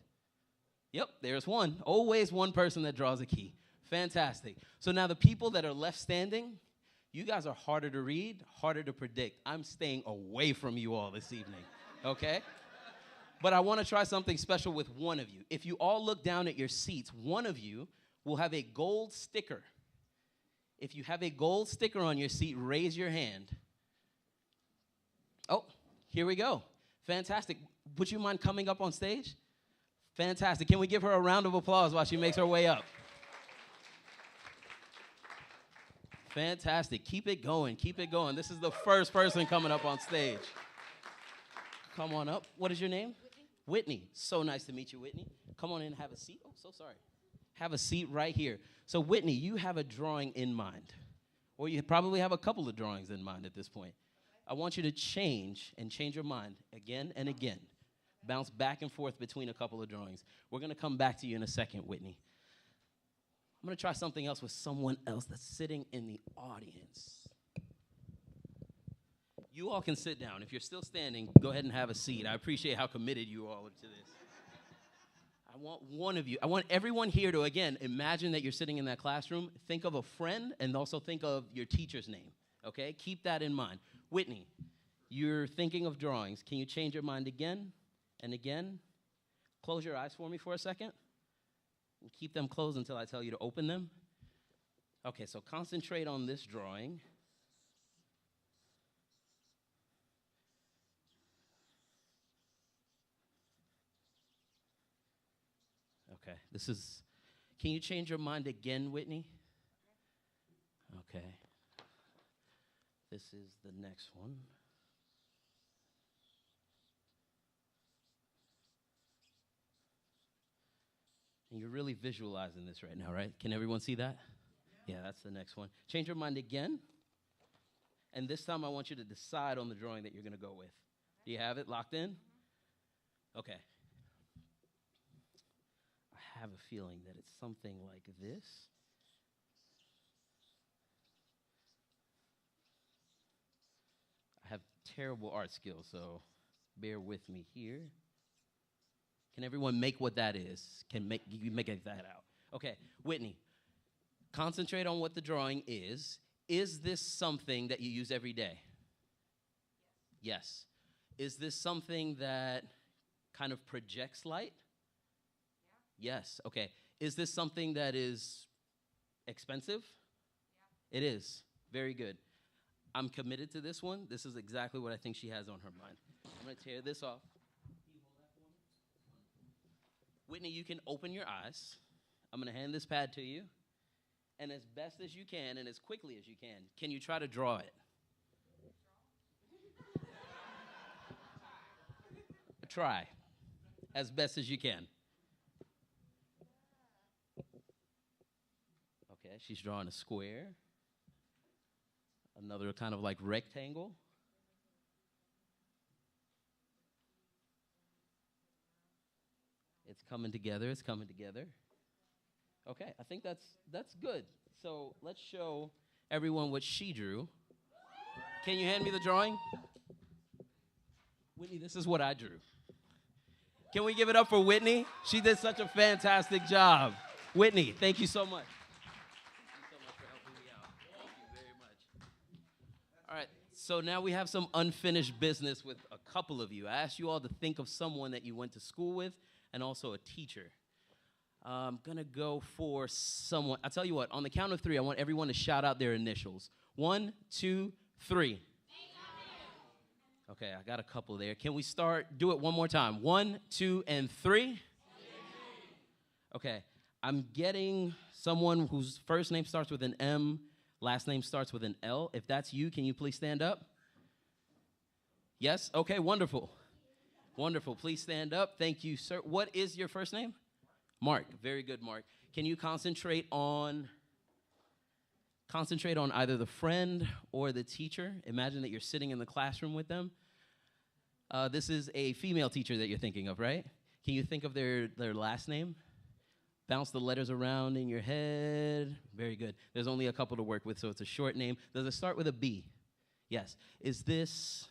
Speaker 4: Yep, there's one. Always one person that draws a key. Fantastic. So now the people that are left standing, you guys are harder to read, harder to predict. I'm staying away from you all this evening, okay? But I want to try something special with one of you. If you all look down at your seats, one of you will have a gold sticker. If you have a gold sticker on your seat, raise your hand. Oh, here we go. Fantastic. Would you mind coming up on stage? Fantastic. Can we give her a round of applause while she makes her way up? Fantastic. Keep it going. Keep it going. This is the first person coming up on stage. Come on up. What is your name? Whitney. So nice to meet you, Whitney. Come on in and have a seat. Oh, so sorry. Have a seat right here. So, Whitney, you have a drawing in mind, or you probably have a couple of drawings in mind at this point. I want you to change your mind again and again. Bounce back and forth between a couple of drawings. We're going to come back to you in a second, Whitney. I'm going to try something else with someone else that's sitting in the audience. You all can sit down. If you're still standing, go ahead and have a seat. I appreciate how committed you all are to this. I want everyone here to, again, imagine that you're sitting in that classroom. Think of a friend and also think of your teacher's name, okay? Keep that in mind. Whitney, you're thinking of drawings. Can you change your mind again and again? Close your eyes for me for a second. And keep them closed until I tell you to open them. Okay, so concentrate on this drawing. Okay, can you change your mind again, Whitney? Okay. This is the next one. And you're really visualizing this right now, right? Can everyone see that? Yeah, that's the next one. Change your mind again. And this time I want you to decide on the drawing that you're going to go with. Do you have it locked in? Okay. I have a feeling that it's something like this. I have terrible art skills, so bear with me here. Can everyone make what that is? You make that out? Okay, Whitney, concentrate on what the drawing is. Is this something that you use every day? Yes. Is this something that kind of projects light? Yeah. Yes. Okay. Is this something that is expensive? Yeah. It is. Very good. I'm committed to this one. This is exactly what I think she has on her mind. I'm going to tear this off. Whitney, you can open your eyes. I'm going to hand this pad to you. And as best as you can and as quickly as you can you try to draw it? Try. As best as you can. Okay, she's drawing a square. Another kind of like rectangle. It's coming together. It's coming together. Okay, I think that's good. So let's show everyone what she drew. Can you hand me the drawing? Whitney, this is what I drew. Can we give it up for Whitney? She did such a fantastic job. Whitney, thank you so much. Thank you so much for helping me out. Thank you very much. All right, so now we have some unfinished business with a couple of you. I asked you all to think of someone that you went to school with and also a teacher. I'm going to go for someone. I'll tell you what, on the count of three, I want everyone to shout out their initials. 1, 2, 3. Okay, I got a couple there. Can we do it one more time? 1, 2, and 3. Okay, I'm getting someone whose first name starts with an M, last name starts with an L. If that's you, can you please stand up? Yes? Okay, wonderful. Wonderful. Please stand up. Thank you, sir. What is your first name? Mark. Very good, Mark. Can you concentrate on either the friend or the teacher? Imagine that you're sitting in the classroom with them. This is a female teacher that you're thinking of, right? Can you think of their last name? Bounce the letters around in your head. Very good. There's only a couple to work with, so it's a short name. Does it start with a B? Yes. Is this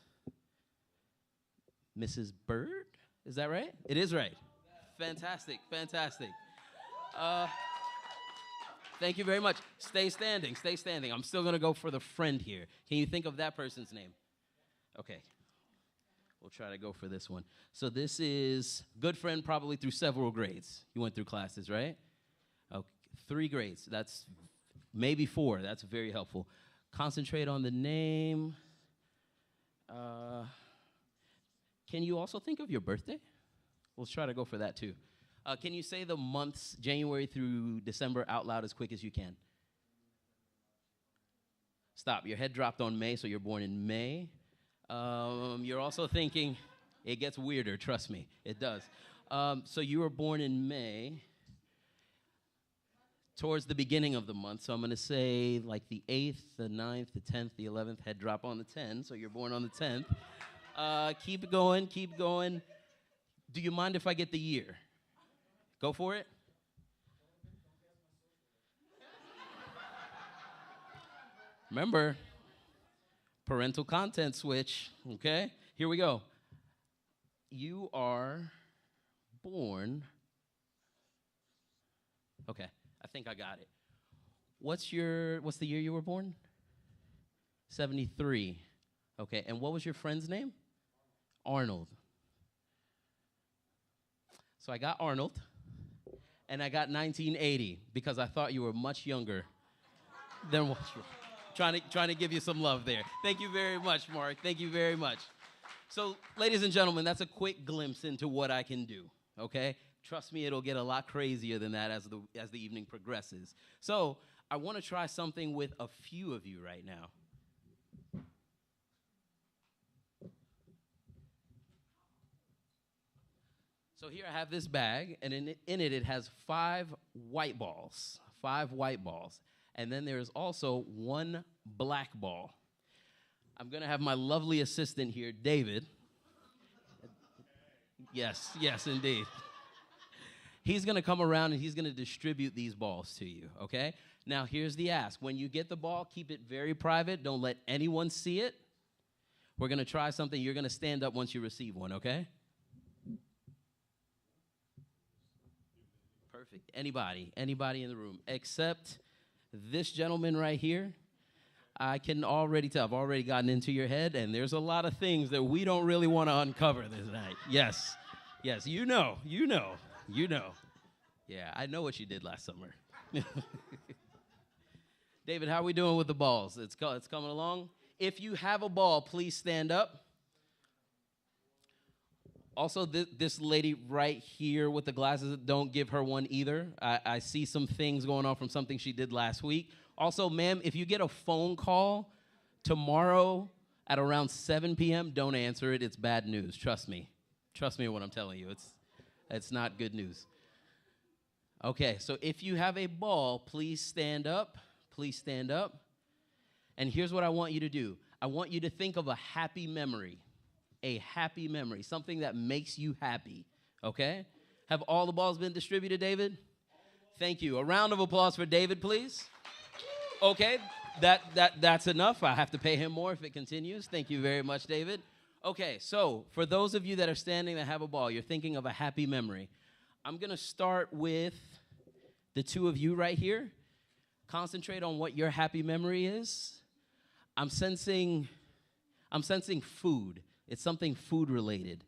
Speaker 4: Mrs. Bird? Is that right? It is right. Fantastic, fantastic. Thank you very much. Stay standing, stay standing. I'm still going to go for the friend here. Can you think of that person's name? Okay. We'll try to go for this one. So this is good friend probably through several grades. You went through classes, right? Okay, 3 grades. That's maybe 4. That's very helpful. Concentrate on the name. Can you also think of your birthday? We'll try to go for that too. Can you say the months, January through December, out loud as quick as you can? Stop. Your head dropped on May, so you're born in May. You're also thinking, it gets weirder, trust me. It does. So you were born in May, towards the beginning of the month. So I'm going to say like the 8th, the 9th, the 10th, the 11th, head drop on the 10th. So you're born on the 10th. Keep going, keep going. Do you mind if I get the year? Go for it. Remember, parental content switch, okay? Here we go. You are born, okay, I think I got it. What's the year you were born? 73. Okay, and what was your friend's name? Arnold. So I got Arnold, and I got 1980 because I thought you were much younger than what you were. Trying to give you some love there. Thank you very much, Mark. Thank you very much. So, ladies and gentlemen, that's a quick glimpse into what I can do, okay? Trust me, it'll get a lot crazier than that as the evening progresses. So, I want to try something with a few of you right now. So here I have this bag, and in it has 5 white balls. 5 white balls. And then there is also 1 black ball. I'm going to have my lovely assistant here, David. Yes, indeed. He's going to come around and he's going to distribute these balls to you, okay? Now, here's the ask. When you get the ball, keep it very private. Don't let anyone see it. We're going to try something. You're going to stand up once you receive one, okay? Perfect. Anybody in the room except this gentleman right here. I can already tell. I've already gotten into your head, and there's a lot of things that we don't really want to uncover this night. Yes, you know. Yeah, I know what you did last summer. David, how are we doing with the balls? It's coming along. If you have a ball, please stand up. Also, this lady right here with the glasses, don't give her one either. I see some things going on from something she did last week. Also, ma'am, if you get a phone call tomorrow at around 7 p.m., don't answer it. It's bad news. Trust me. Trust me what I'm telling you. It's not good news. Okay, so if you have a ball, please stand up. Please stand up. And here's what I want you to do. I want you to think of a happy memory. A happy memory, something that makes you happy, okay? Have all the balls been distributed, David? Thank you. A round of applause for David, please. Okay, that's enough. I have to pay him more if it continues. Thank you very much, David. Okay, so for those of you that are standing that have a ball, you're thinking of a happy memory. I'm going to start with the 2 of you right here. Concentrate on what your happy memory is. I'm sensing food. It's something food-related.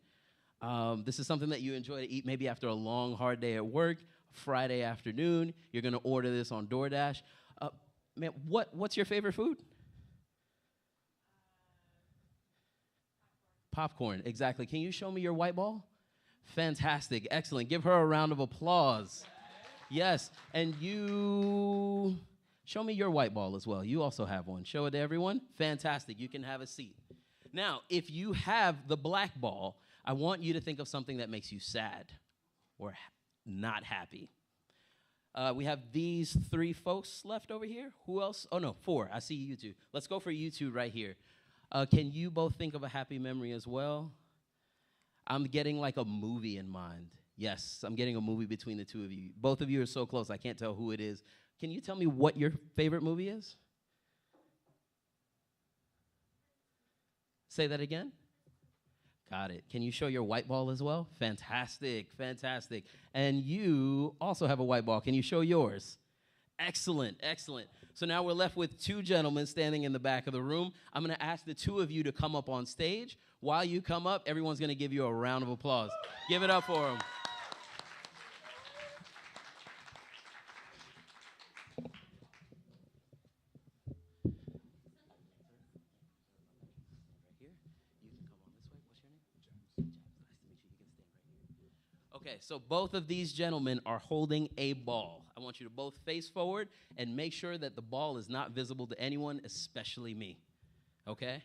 Speaker 4: This is something that you enjoy to eat maybe after a long, hard day at work, Friday afternoon. You're going to order this on DoorDash. Man, what's your favorite food? Popcorn, exactly. Can you show me your white ball? Fantastic, excellent. Give her a round of applause. Yes, and you show me your white ball as well. You also have one. Show it to everyone. Fantastic, you can have a seat. Now, if you have the black ball, I want you to think of something that makes you sad or not happy. We have these 3 folks left over here. Who else? Oh, no, 4. I see you 2. Let's go for you 2 right here. Can you both think of a happy memory as well? I'm getting like a movie in mind. Yes, I'm getting a movie between the 2 of you. Both of you are so close, I can't tell who it is. Can you tell me what your favorite movie is? Say that again. Got it. Can you show your white ball as well? Fantastic, fantastic. And you also have a white ball. Can you show yours? Excellent, excellent. So now we're left with 2 gentlemen standing in the back of the room. I'm going to ask the 2 of you to come up on stage. While you come up, everyone's going to give you a round of applause. Give it up for them. Okay, so both of these gentlemen are holding a ball. I I want you to both face forward and make sure that the ball is not visible to anyone, especially me. Okay?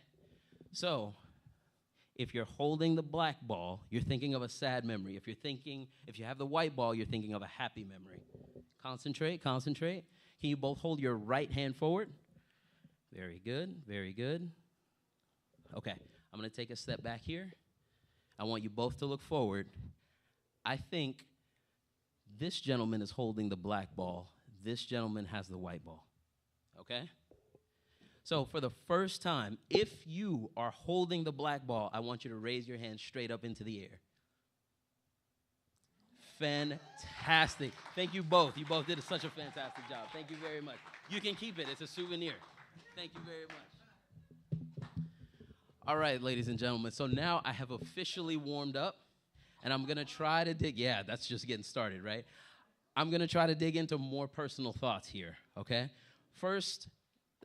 Speaker 4: So, if you're holding the black ball, you're thinking of a sad memory. If you have the white ball, you're thinking of a happy memory. Concentrate, concentrate. Can you both hold your right hand forward? Very good, very good. Okay, I'm going to take a step back here. I want you both to look forward. I think this gentleman is holding the black ball. This gentleman has the white ball. Okay? So for the first time, if you are holding the black ball, I want you to raise your hand straight up into the air. Fantastic. Thank you both. You both did such a fantastic job. Thank you very much. You can keep it. It's a souvenir. Thank you very much. All right, ladies and gentlemen. So now I have officially warmed up, and I'm going to try to dig. Yeah, that's just getting started, right? I'm going to try to dig into more personal thoughts here, okay? First,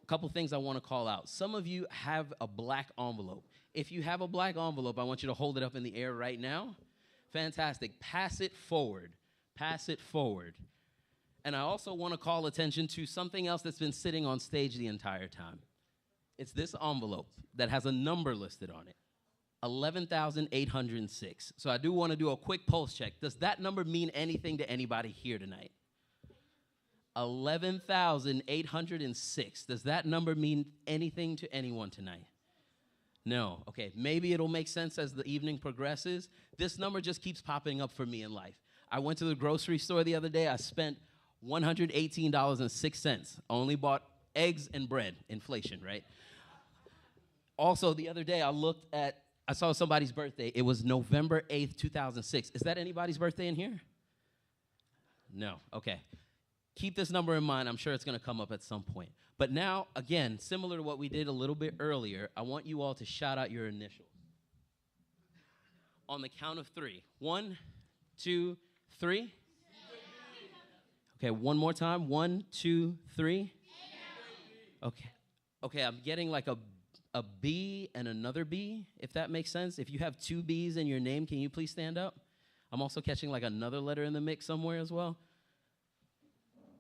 Speaker 4: a couple things I want to call out. Some of you have a black envelope. If you have a black envelope, I want you to hold it up in the air right now. Fantastic. Pass it forward. Pass it forward. And I also want to call attention to something else that's been sitting on stage the entire time. It's this envelope that has a number listed on it. 11,806. So I do want to do a quick pulse check. Does that number mean anything to anybody here tonight? 11,806. Does that number mean anything to anyone tonight? No. Okay, maybe it'll make sense as the evening progresses. This number just keeps popping up for me in life. I went to the grocery store the other day. I spent $118.06. I only bought eggs and bread. Inflation, right? Also, the other day, I saw somebody's birthday. It was November 8th, 2006. Is that anybody's birthday in here? No. Okay. Keep this number in mind. I'm sure it's going to come up at some point. But now, again, similar to what we did a little bit earlier, I want you all to shout out your initials. On the count of 3. 1, 2, 3. Okay, one more time. 1, 2, 3. Okay. Okay, I'm getting like a B and another B, if that makes sense. If you have 2 B's in your name, can you please stand up? I'm also catching like another letter in the mix somewhere as well.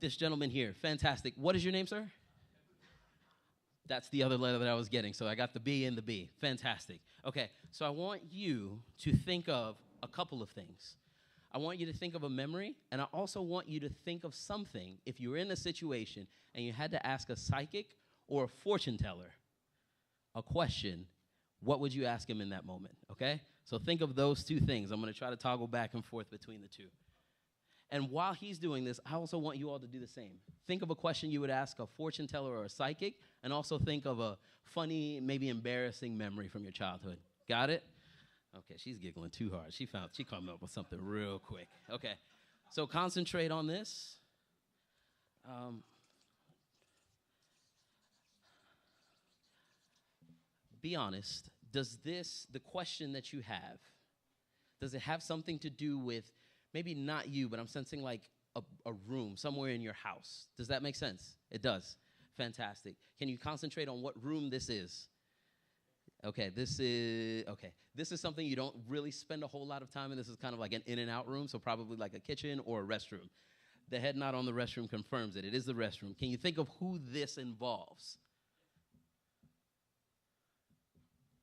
Speaker 4: This gentleman here, fantastic. What is your name, sir? That's the other letter that I was getting, so I got the B and the B. Fantastic. Okay, so I want you to think of a couple of things. I want you to think of a memory, and I also want you to think of something. If you were in a situation and you had to ask a psychic or a fortune teller a question, what would you ask him in that moment, okay? So think of those 2 things. I'm going to try to toggle back and forth between the 2. And while he's doing this, I also want you all to do the same. Think of a question you would ask a fortune teller or a psychic, and also think of a funny, maybe embarrassing memory from your childhood. Got it? Okay, she's giggling too hard. She came up with something real quick. Okay, so concentrate on this. Be honest. Does the question that you have, does it have something to do with, maybe not you, but I'm sensing like a room somewhere in your house? Does that make sense? It does. Fantastic. Can you concentrate on what room this is? Okay, this is something you don't really spend a whole lot of time in. This is kind of like an in and out room, so probably like a kitchen or a restroom. The head nod on the restroom confirms it. It is the restroom. Can you think of who this involves?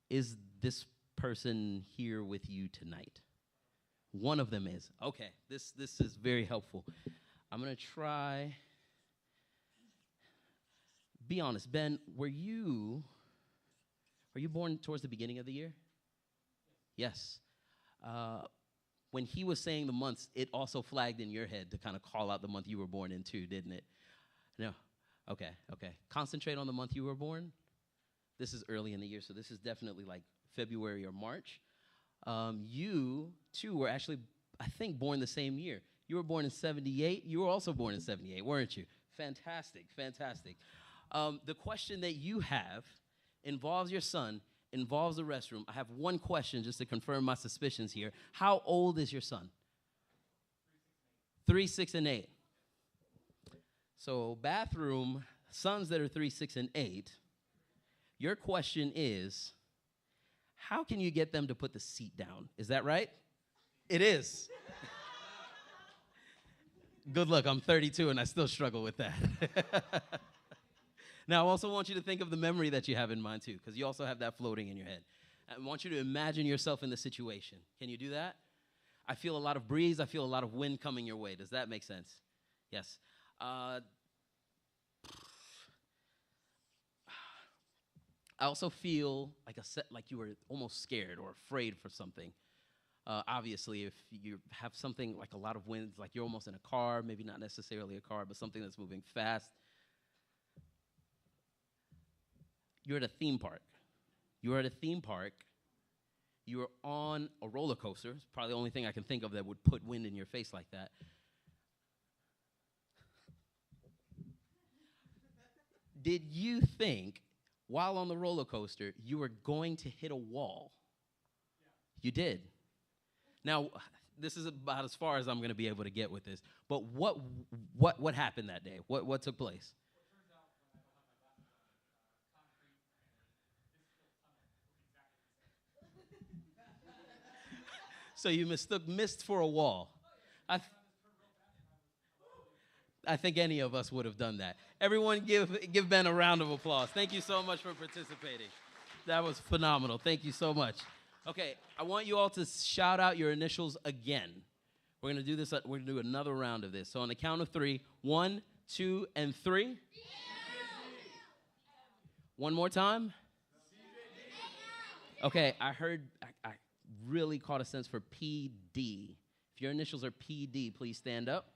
Speaker 4: Is this person here with you tonight? One of them is. Okay, this is very helpful. I'm going to try. Be honest, Ben, were you born towards the beginning of the year? Yes. When he was saying the months, it also flagged in your head to kind of call out the month you were born in too, didn't it? No. Okay. Concentrate on the month you were born. This is early in the year, so this is definitely like February or March. You, too, were actually, I think, born the same year. You were born in 78. You were also born in 78, weren't you? Fantastic. The question that you have involves your son, involves the restroom. I have one question just to confirm my suspicions here. How old is your son? 3, 6, and 8. So bathroom, sons that are 3, 6, and 8, your question is, how can you get them to put the seat down? Is that right? It is. Good luck. I'm 32 and I still struggle with that. Now, I also want you to think of the memory that you have in mind, too, because you also have that floating in your head. I want you to imagine yourself in the situation. Can you do that? I feel a lot of breeze. I feel a lot of wind coming your way. Does that make sense? Yes. I also feel like you were almost scared or afraid for something. Obviously, if you have something like a lot of wind, like you're almost in a car, maybe not necessarily a car, but something that's moving fast. You're at a theme park. You're at a theme park. You're on a roller coaster. It's probably the only thing I can think of that would put wind in your face like that. Did you think, while on the roller coaster, you were going to hit a wall? Yeah. You did. Now, this is about as far as I'm going to be able to get with this. But what happened that day? What took place? So you mistook mist for a wall. I think any of us would have done that. Everyone give Ben a round of applause. Thank you so much for participating. That was phenomenal. Thank you so much. Okay, I want you all to shout out your initials again. We're going to do this. We're going to do another round of this. So on the count of 3, 1, 2, and 3. One more time. Okay, I heard, I really caught a sense for PD. If your initials are PD, please stand up.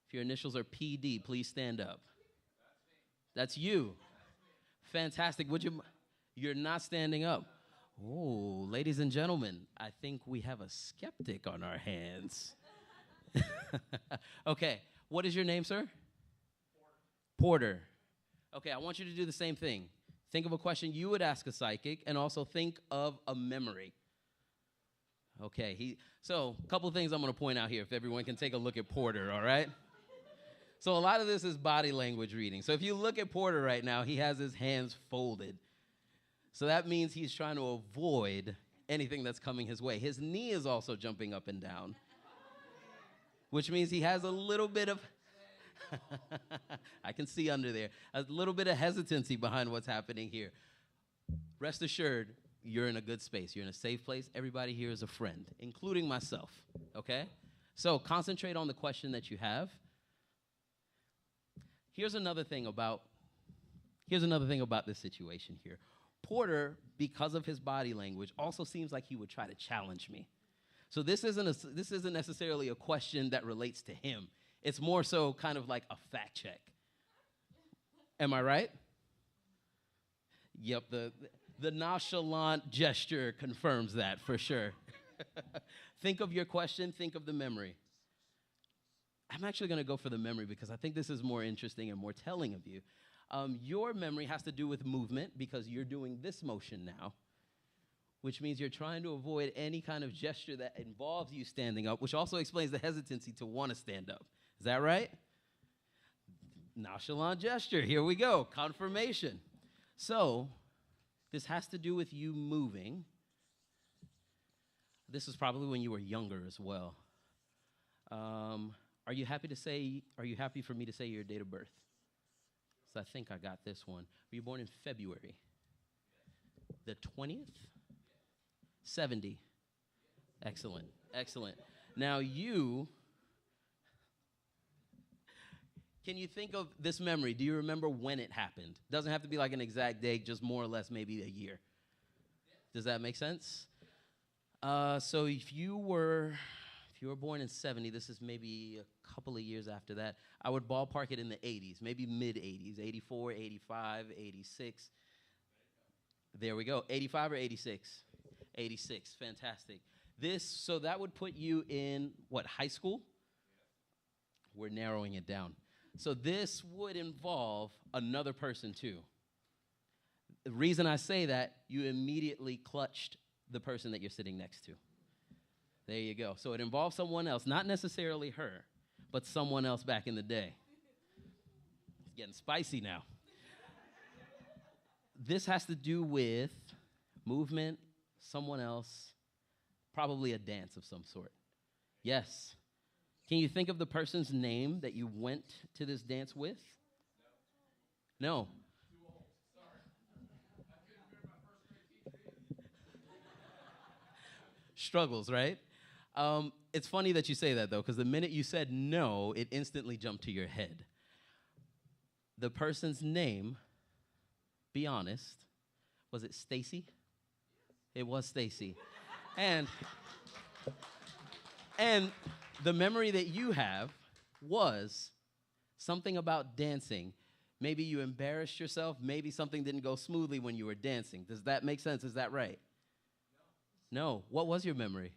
Speaker 4: If your initials are PD, please stand up. That's you. Fantastic. You're not standing up. Oh, ladies and gentlemen, I think we have a skeptic on our hands. Okay, what is your name, sir? Porter. Okay, I want you to do the same thing. Think of a question you would ask a psychic, and also think of a memory. Okay, so a couple of things I'm going to point out here, if everyone can take a look at Porter, all right? So a lot of this is body language reading. So if you look at Porter right now, he has his hands folded. So that means he's trying to avoid anything that's coming his way. His knee is also jumping up and down, which means he has a little bit of, I can see under there, a little bit of hesitancy behind what's happening here. Rest assured, you're in a good space. You're in a safe place. Everybody here is a friend, including myself, okay? So concentrate on the question that you have. Here's another thing about this situation here. Porter, because of his body language, also seems like he would try to challenge me. So this isn't necessarily a question that relates to him. It's more so kind of like a fact check. Am I right? Yep, the nonchalant gesture confirms that for sure. Think of your question, think of the memory. I'm actually going to go for the memory because I think this is more interesting and more telling of you. Your memory has to do with movement because you're doing this motion now, which means you're trying to avoid any kind of gesture that involves you standing up, which also explains the hesitancy to want to stand up. Is that right? Nonchalant gesture. Here we go. Confirmation. So this has to do with you moving. This is probably when you were younger as well. Are you happy for me to say your date of birth? So I think I got this one. Were you born in February? The 20th? 70. Excellent, excellent. Now can you think of this memory? Do you remember when it happened? Doesn't have to be like an exact date, just more or less maybe a year. Does that make sense? So if you were born in 70, this is maybe a couple of years after that, I would ballpark it in the 80s, maybe mid-80s, 84, 85, 86. There we go. 85 or 86? 86, fantastic. So that would put you in, high school? We're narrowing it down. So this would involve another person too. The reason I say that, you immediately clutched the person that you're sitting next to. There you go. So it involves someone else, not necessarily her, but someone else back in the day. It's getting spicy now. This has to do with movement, someone else, probably a dance of some sort. Yes. Can you think of the person's name that you went to this dance with? No. Struggles, right? It's funny that you say that, though, because the minute you said no, it instantly jumped to your head. The person's name, be honest, was it Stacy? It was Stacy. And the memory that you have was something about dancing. Maybe you embarrassed yourself. Maybe something didn't go smoothly when you were dancing. Does that make sense? Is that right? No. What was your memory?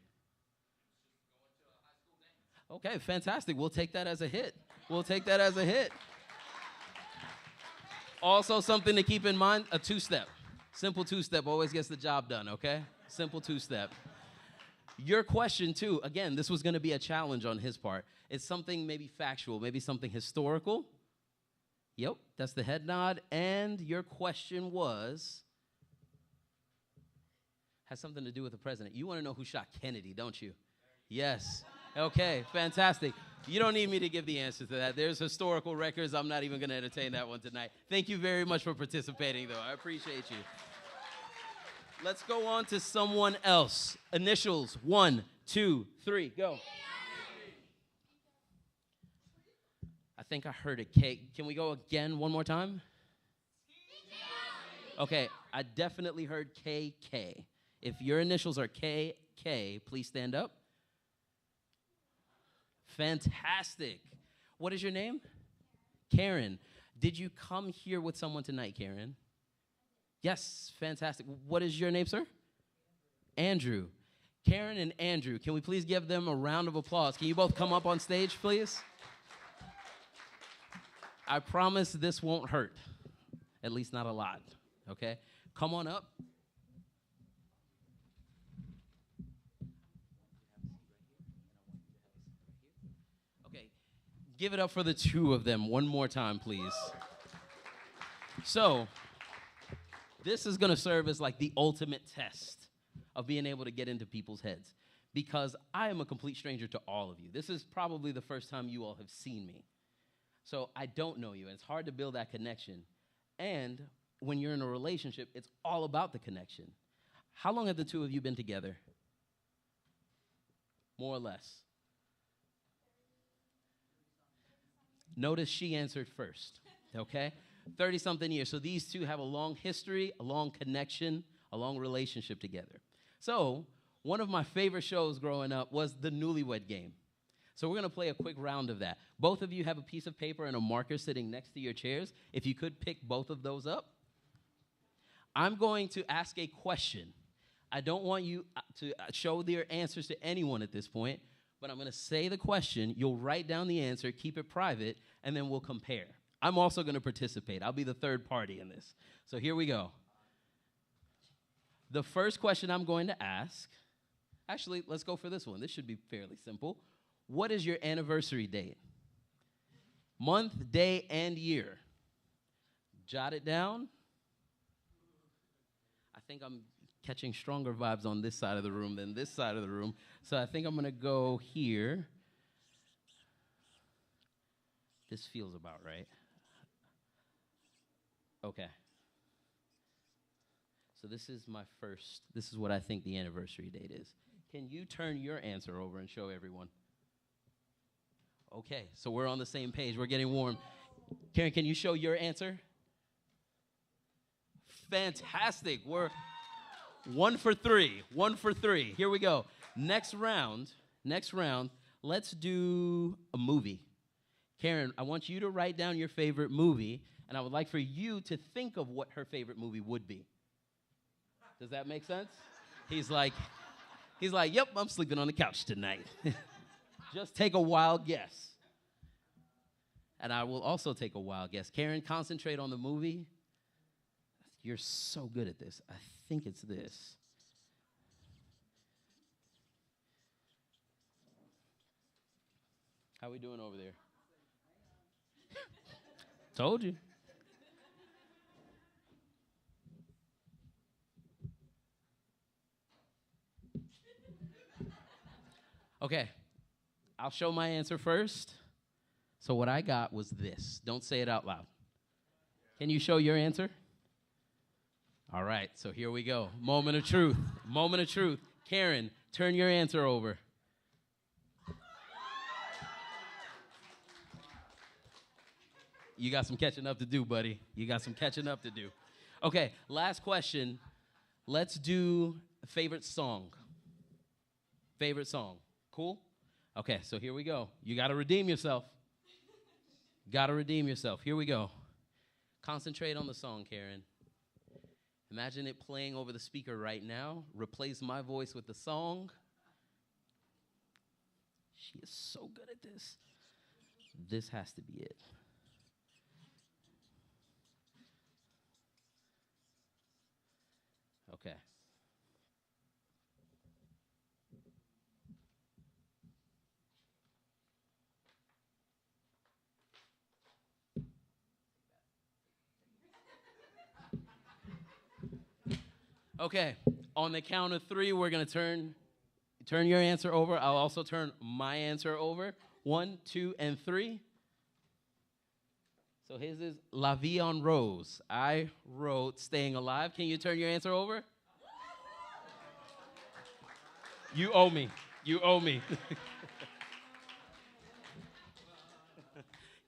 Speaker 4: Okay, fantastic. We'll take that as a hit. We'll take that as a hit. Also, something to keep in mind, a two-step. Simple two-step always gets the job done, okay? Simple two-step. Your question, too, again, this was going to be a challenge on his part. It's something maybe factual, maybe something historical. Yep, that's the head nod. And your question has something to do with the president. You want to know who shot Kennedy, don't you? Yes. Okay, fantastic. You don't need me to give the answer to that. There's historical records. I'm not even going to entertain that one tonight. Thank you very much for participating, though. I appreciate you. Let's go on to someone else. Initials, 1, 2, 3, go. I think I heard a K. Can we go again one more time? Okay, I definitely heard KK. If your initials are KK, please stand up. Fantastic. What is your name? Karen. Did you come here with someone tonight, Karen? Yes, fantastic. What is your name, sir? Andrew. Karen and Andrew, can we please give them a round of applause? Can you both come up on stage, please? I promise this won't hurt, at least not a lot, okay? Come on up. Okay, give it up for the two of them one more time, please. So, this is going to serve as like the ultimate test of being able to get into people's heads, because I am a complete stranger to all of you. This is probably the first time you all have seen me. So I don't know you, and it's hard to build that connection. And when you're in a relationship, it's all about the connection. How long have the two of you been together? More or less. Notice she answered first, okay? 30-something years. So these two have a long history, a long connection, a long relationship together. So one of my favorite shows growing up was the Newlywed Game. So we're going to play a quick round of that. Both of you have a piece of paper and a marker sitting next to your chairs. If you could pick both of those up. I'm going to ask a question. I don't want you to show their answers to anyone at this point, but I'm going to say the question. You'll write down the answer, keep it private, and then we'll compare. I'm also going to participate. I'll be the third party in this. So here we go. The first question I'm going to ask, actually, let's go for this one. This should be fairly simple. What is your anniversary date? Month, day, and year. Jot it down. I think I'm catching stronger vibes on this side of the room than this side of the room. So I think I'm going to go here. This feels about right. Okay. So this is what I think the anniversary date is. Can you turn your answer over and show everyone? Okay, so we're on the same page. We're getting warm. Karen, can you show your answer? Fantastic. We're 1 for 3. 1 for 3. Here we go. Next round, let's do a movie. Karen, I want you to write down your favorite movie, and I would like for you to think of what her favorite movie would be. Does that make sense? He's like, yep, I'm sleeping on the couch tonight. Just take a wild guess. And I will also take a wild guess. Karen, concentrate on the movie. You're so good at this. I think it's this. How we doing over there? Told you. Okay. I'll show my answer first. So what I got was this. Don't say it out loud. Can you show your answer? All right, so here we go. Moment of truth. Moment of truth. Karen, turn your answer over. You got some catching up to do, buddy. You got some catching up to do. Okay, last question. Let's do favorite song. Favorite song. Cool? Okay, so here we go. You got to redeem yourself. Got to redeem yourself. Here we go. Concentrate on the song, Karen. Imagine it playing over the speaker right now. Replace my voice with the song. She is so good at this. This has to be it. Okay. Okay, on the count of 3, we're going to turn your answer over. I'll also turn my answer over. 1, 2, and 3. So his is La Vie en Rose. I wrote Staying Alive. Can you turn your answer over? You owe me. You owe me.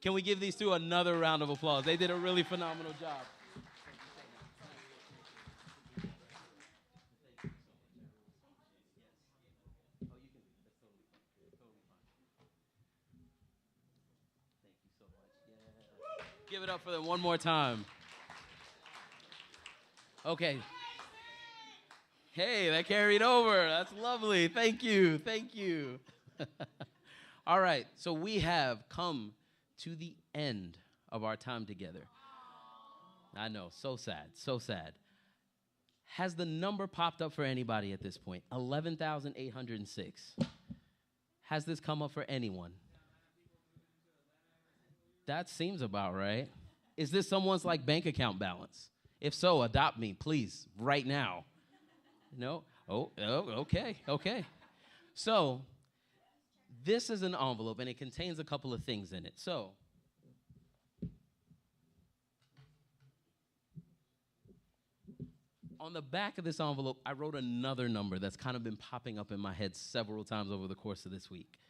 Speaker 4: Can we give these two another round of applause? They did a really phenomenal job. Give it up for them one more time. Okay. Hey, that carried over. That's lovely. Thank you. Thank you. All right. So we have come to the end of our time together. I know. So sad. So sad. Has the number popped up for anybody at this point? 11,806. Has this come up for anyone? That seems about right. Is this someone's like bank account balance? If so, adopt me, please, right now. No? Oh, okay. So, this is an envelope, and it contains a couple of things in it. So, on the back of this envelope, I wrote another number that's kind of been popping up in my head several times over the course of this week.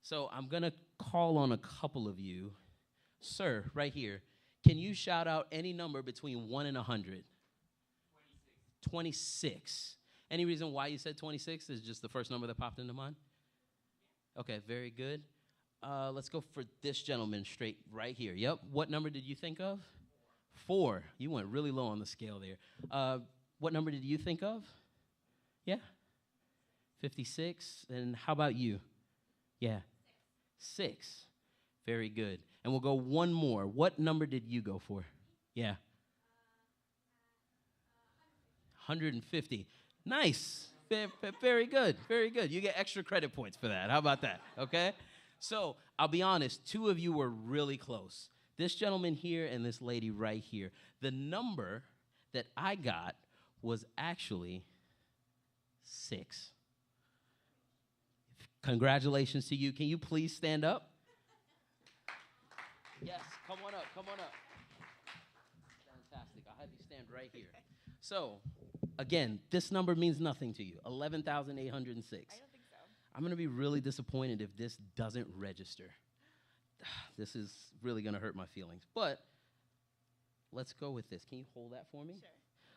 Speaker 4: So, I'm going to call on a couple of you. Sir, right here, can you shout out any number between 1 and 100? 26. Any reason why you said 26? Is just the first number that popped into mind? Okay, very good. Let's go for this gentleman straight right here. Yep. What number did you think of? 4. You went really low on the scale there. What number did you think of? Yeah. 56. And how about you? Yeah. 6. Very good. And we'll go one more. What number did you go for? Yeah. 150. Nice. Very good. Very good. You get extra credit points for that. How about that? Okay? So I'll be honest, 2 of you were really close. This gentleman here and this lady right here. The number that I got was actually 6. Congratulations to you. Can you please stand up? Yes, come on up. Fantastic. I'll have you stand right here. So, again, this number means nothing to you, 11,806.
Speaker 3: I don't think so.
Speaker 4: I'm going to be really disappointed if this doesn't register. This is really going to hurt my feelings. But let's go with this. Can you hold that for me?
Speaker 3: Sure.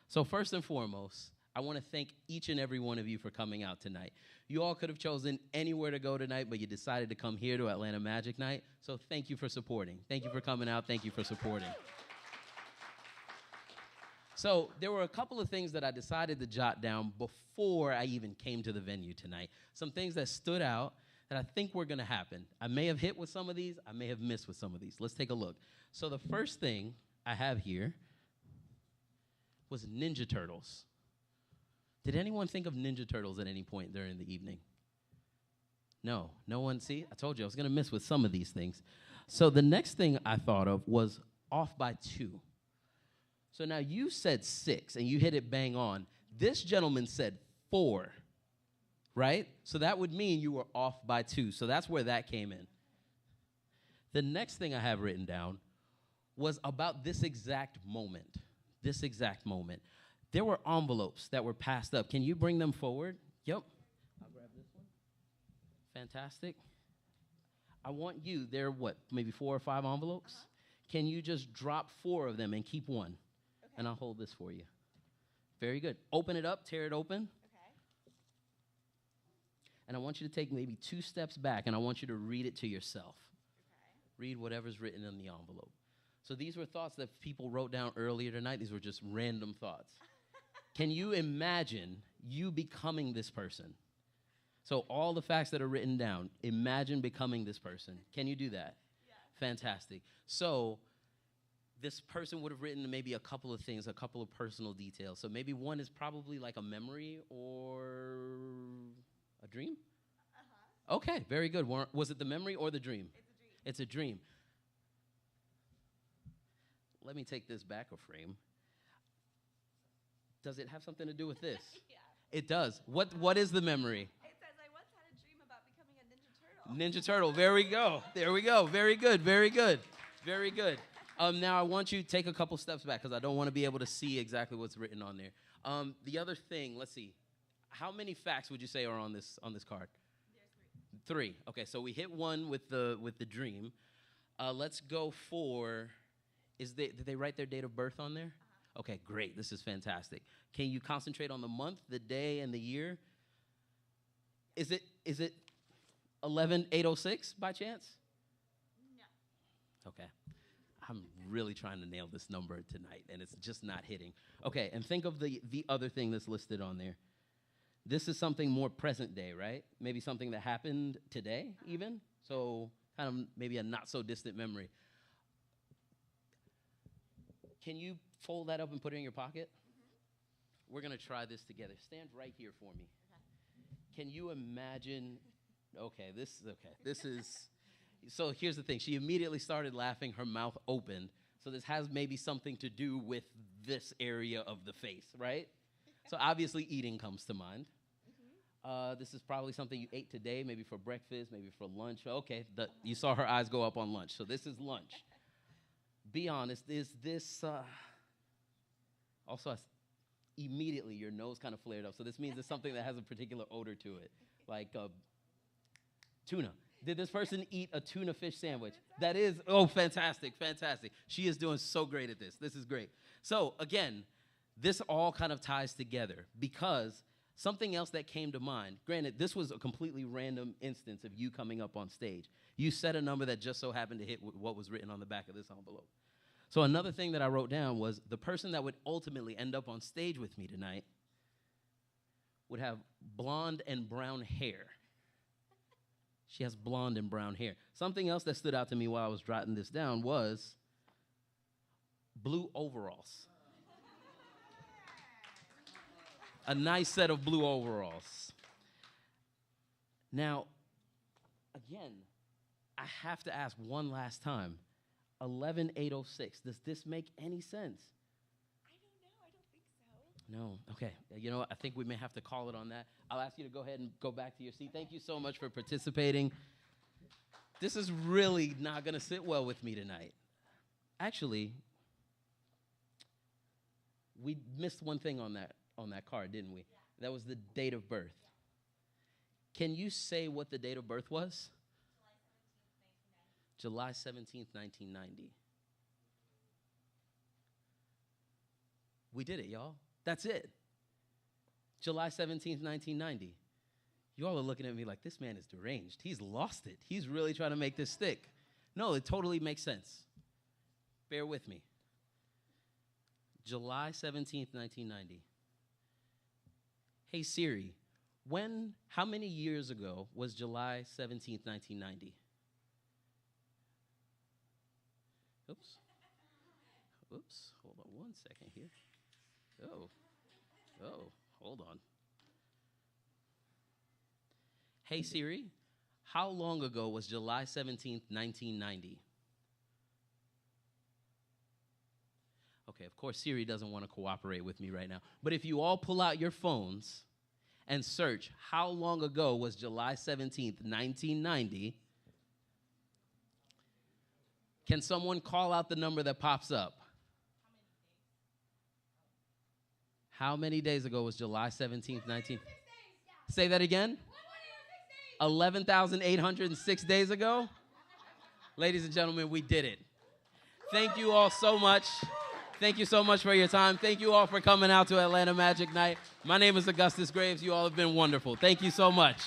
Speaker 4: So first and foremost, I want to thank each and every one of you for coming out tonight. You all could have chosen anywhere to go tonight, but you decided to come here to Atlanta Magic Night. So thank you for supporting. Thank you for coming out. Thank you for supporting. So there were a couple of things that I decided to jot down before I even came to the venue tonight. Some things that stood out that I think were going to happen. I may have hit with some of these. I may have missed with some of these. Let's take a look. So the first thing I have here was Ninja Turtles. Did anyone think of Ninja Turtles at any point during the evening? No one. See, I told you I was going to miss with some of these things. So the next thing I thought of was off by 2. So now you said 6, and you hit it bang on. This gentleman said 4. right? So that would mean you were off by 2. So that's where that came in. The next thing I have written down was about this exact moment. This exact moment. There were envelopes that were passed up. Can you bring them forward? Yep. I'll grab this one. Fantastic. I want you, there are what, maybe 4 or 5 envelopes? Can you just drop 4 of them and keep one?
Speaker 3: Okay.
Speaker 4: And I'll hold this for you. Very good. Open it up, tear it open.
Speaker 3: Okay.
Speaker 4: And I want you to take maybe 2 steps back, and I want you to read it to yourself.
Speaker 3: Okay.
Speaker 4: Read whatever's written in the envelope. So these were thoughts that people wrote down earlier tonight. These were just random thoughts. Can you imagine you becoming this person? So all the facts that are written down, imagine becoming this person. Can you do that?
Speaker 3: Yeah.
Speaker 4: Fantastic. So this person would have written maybe a couple of things, a couple of personal details. So maybe one is probably like a memory or a dream?
Speaker 3: Uh-huh.
Speaker 4: Okay, very good. Was it the memory or the dream?
Speaker 3: It's a dream.
Speaker 4: It's a dream. Let me take this back a frame. Does it have something to do with this?
Speaker 3: Yeah.
Speaker 4: It does. What is the memory?
Speaker 3: It says, I once had a dream about becoming a Ninja Turtle.
Speaker 4: Ninja Turtle. There we go. There we go. Very good. Very good. Very good. Now I want you to take a couple steps back because I don't want to be able to see exactly what's written on there. The other thing, let's see. How many facts would you say are on this card?
Speaker 3: There's 3.
Speaker 4: 3. Okay, so we hit 1 with the dream. Let's go for. Did they write their date of birth on there?
Speaker 3: Uh-huh.
Speaker 4: Okay, great. This is fantastic. Can you concentrate on the month, the day, and the year? Is it 11/8/06 by chance?
Speaker 3: No.
Speaker 4: Okay. I'm really trying to nail this number tonight, and it's just not hitting. Okay, and think of the other thing that's listed on there. This is something more present day, right? Maybe something that happened today, even? So kind of maybe a not-so-distant memory. Can you fold that up and put it in your pocket? Mm-hmm. We're going to try this together. Stand right here for me. Okay. Can you imagine? Okay, this is. So here's the thing. She immediately started laughing. Her mouth opened. So this has maybe something to do with this area of the face, right? So obviously eating comes to mind. Mm-hmm. This is probably something you ate today, maybe for breakfast, maybe for lunch. Okay, you saw her eyes go up on lunch. So this is lunch. Be honest, is this, also immediately your nose kind of flared up. So this means it's something that has a particular odor to it, like tuna. Did this person eat a tuna fish sandwich? That is, fantastic, fantastic. She is doing so great at this. This is great. So again, this all kind of ties together because something else that came to mind, granted, this was a completely random instance of you coming up on stage. You said a number that just so happened to hit what was written on the back of this envelope. So another thing that I wrote down was the person that would ultimately end up on stage with me tonight would have blonde and brown hair. She has blonde and brown hair. Something else that stood out to me while I was jotting this down was blue overalls. A nice set of blue overalls. Now, again, I have to ask one last time. 11/8/06. Does this make any sense?
Speaker 3: I don't know. I don't think so.
Speaker 4: No. Okay. You know what? I think we may have to call it on that. I'll ask you to go ahead and go back to your seat. Thank you so much for participating. This is really not going to sit well with me tonight. Actually, we missed one thing on that card, didn't we? Yeah. That was the date of birth. Can you say what the date of birth was? July 17th, 1990. We did it, y'all. That's it. July 17th, 1990. Y'all are looking at me like, this man is deranged. He's lost it. He's really trying to make this stick. No, it totally makes sense. Bear with me. July 17th, 1990. Hey, Siri, how many years ago was July 17th, 1990? Oops. Hold on one second here. Hold on. Hey, Siri, how long ago was July 17th, 1990? Okay, of course, Siri doesn't want to cooperate with me right now. But if you all pull out your phones and search how long ago was July 17th, 1990, can someone call out the number that pops up? How many days ago was July 17th, 19? Say that again? 11,806 days ago? Ladies and gentlemen, we did it. Thank you all so much. Thank you so much for your time. Thank you all for coming out to Atlanta Magic Night. My name is Augustus Graves. You all have been wonderful. Thank you so much.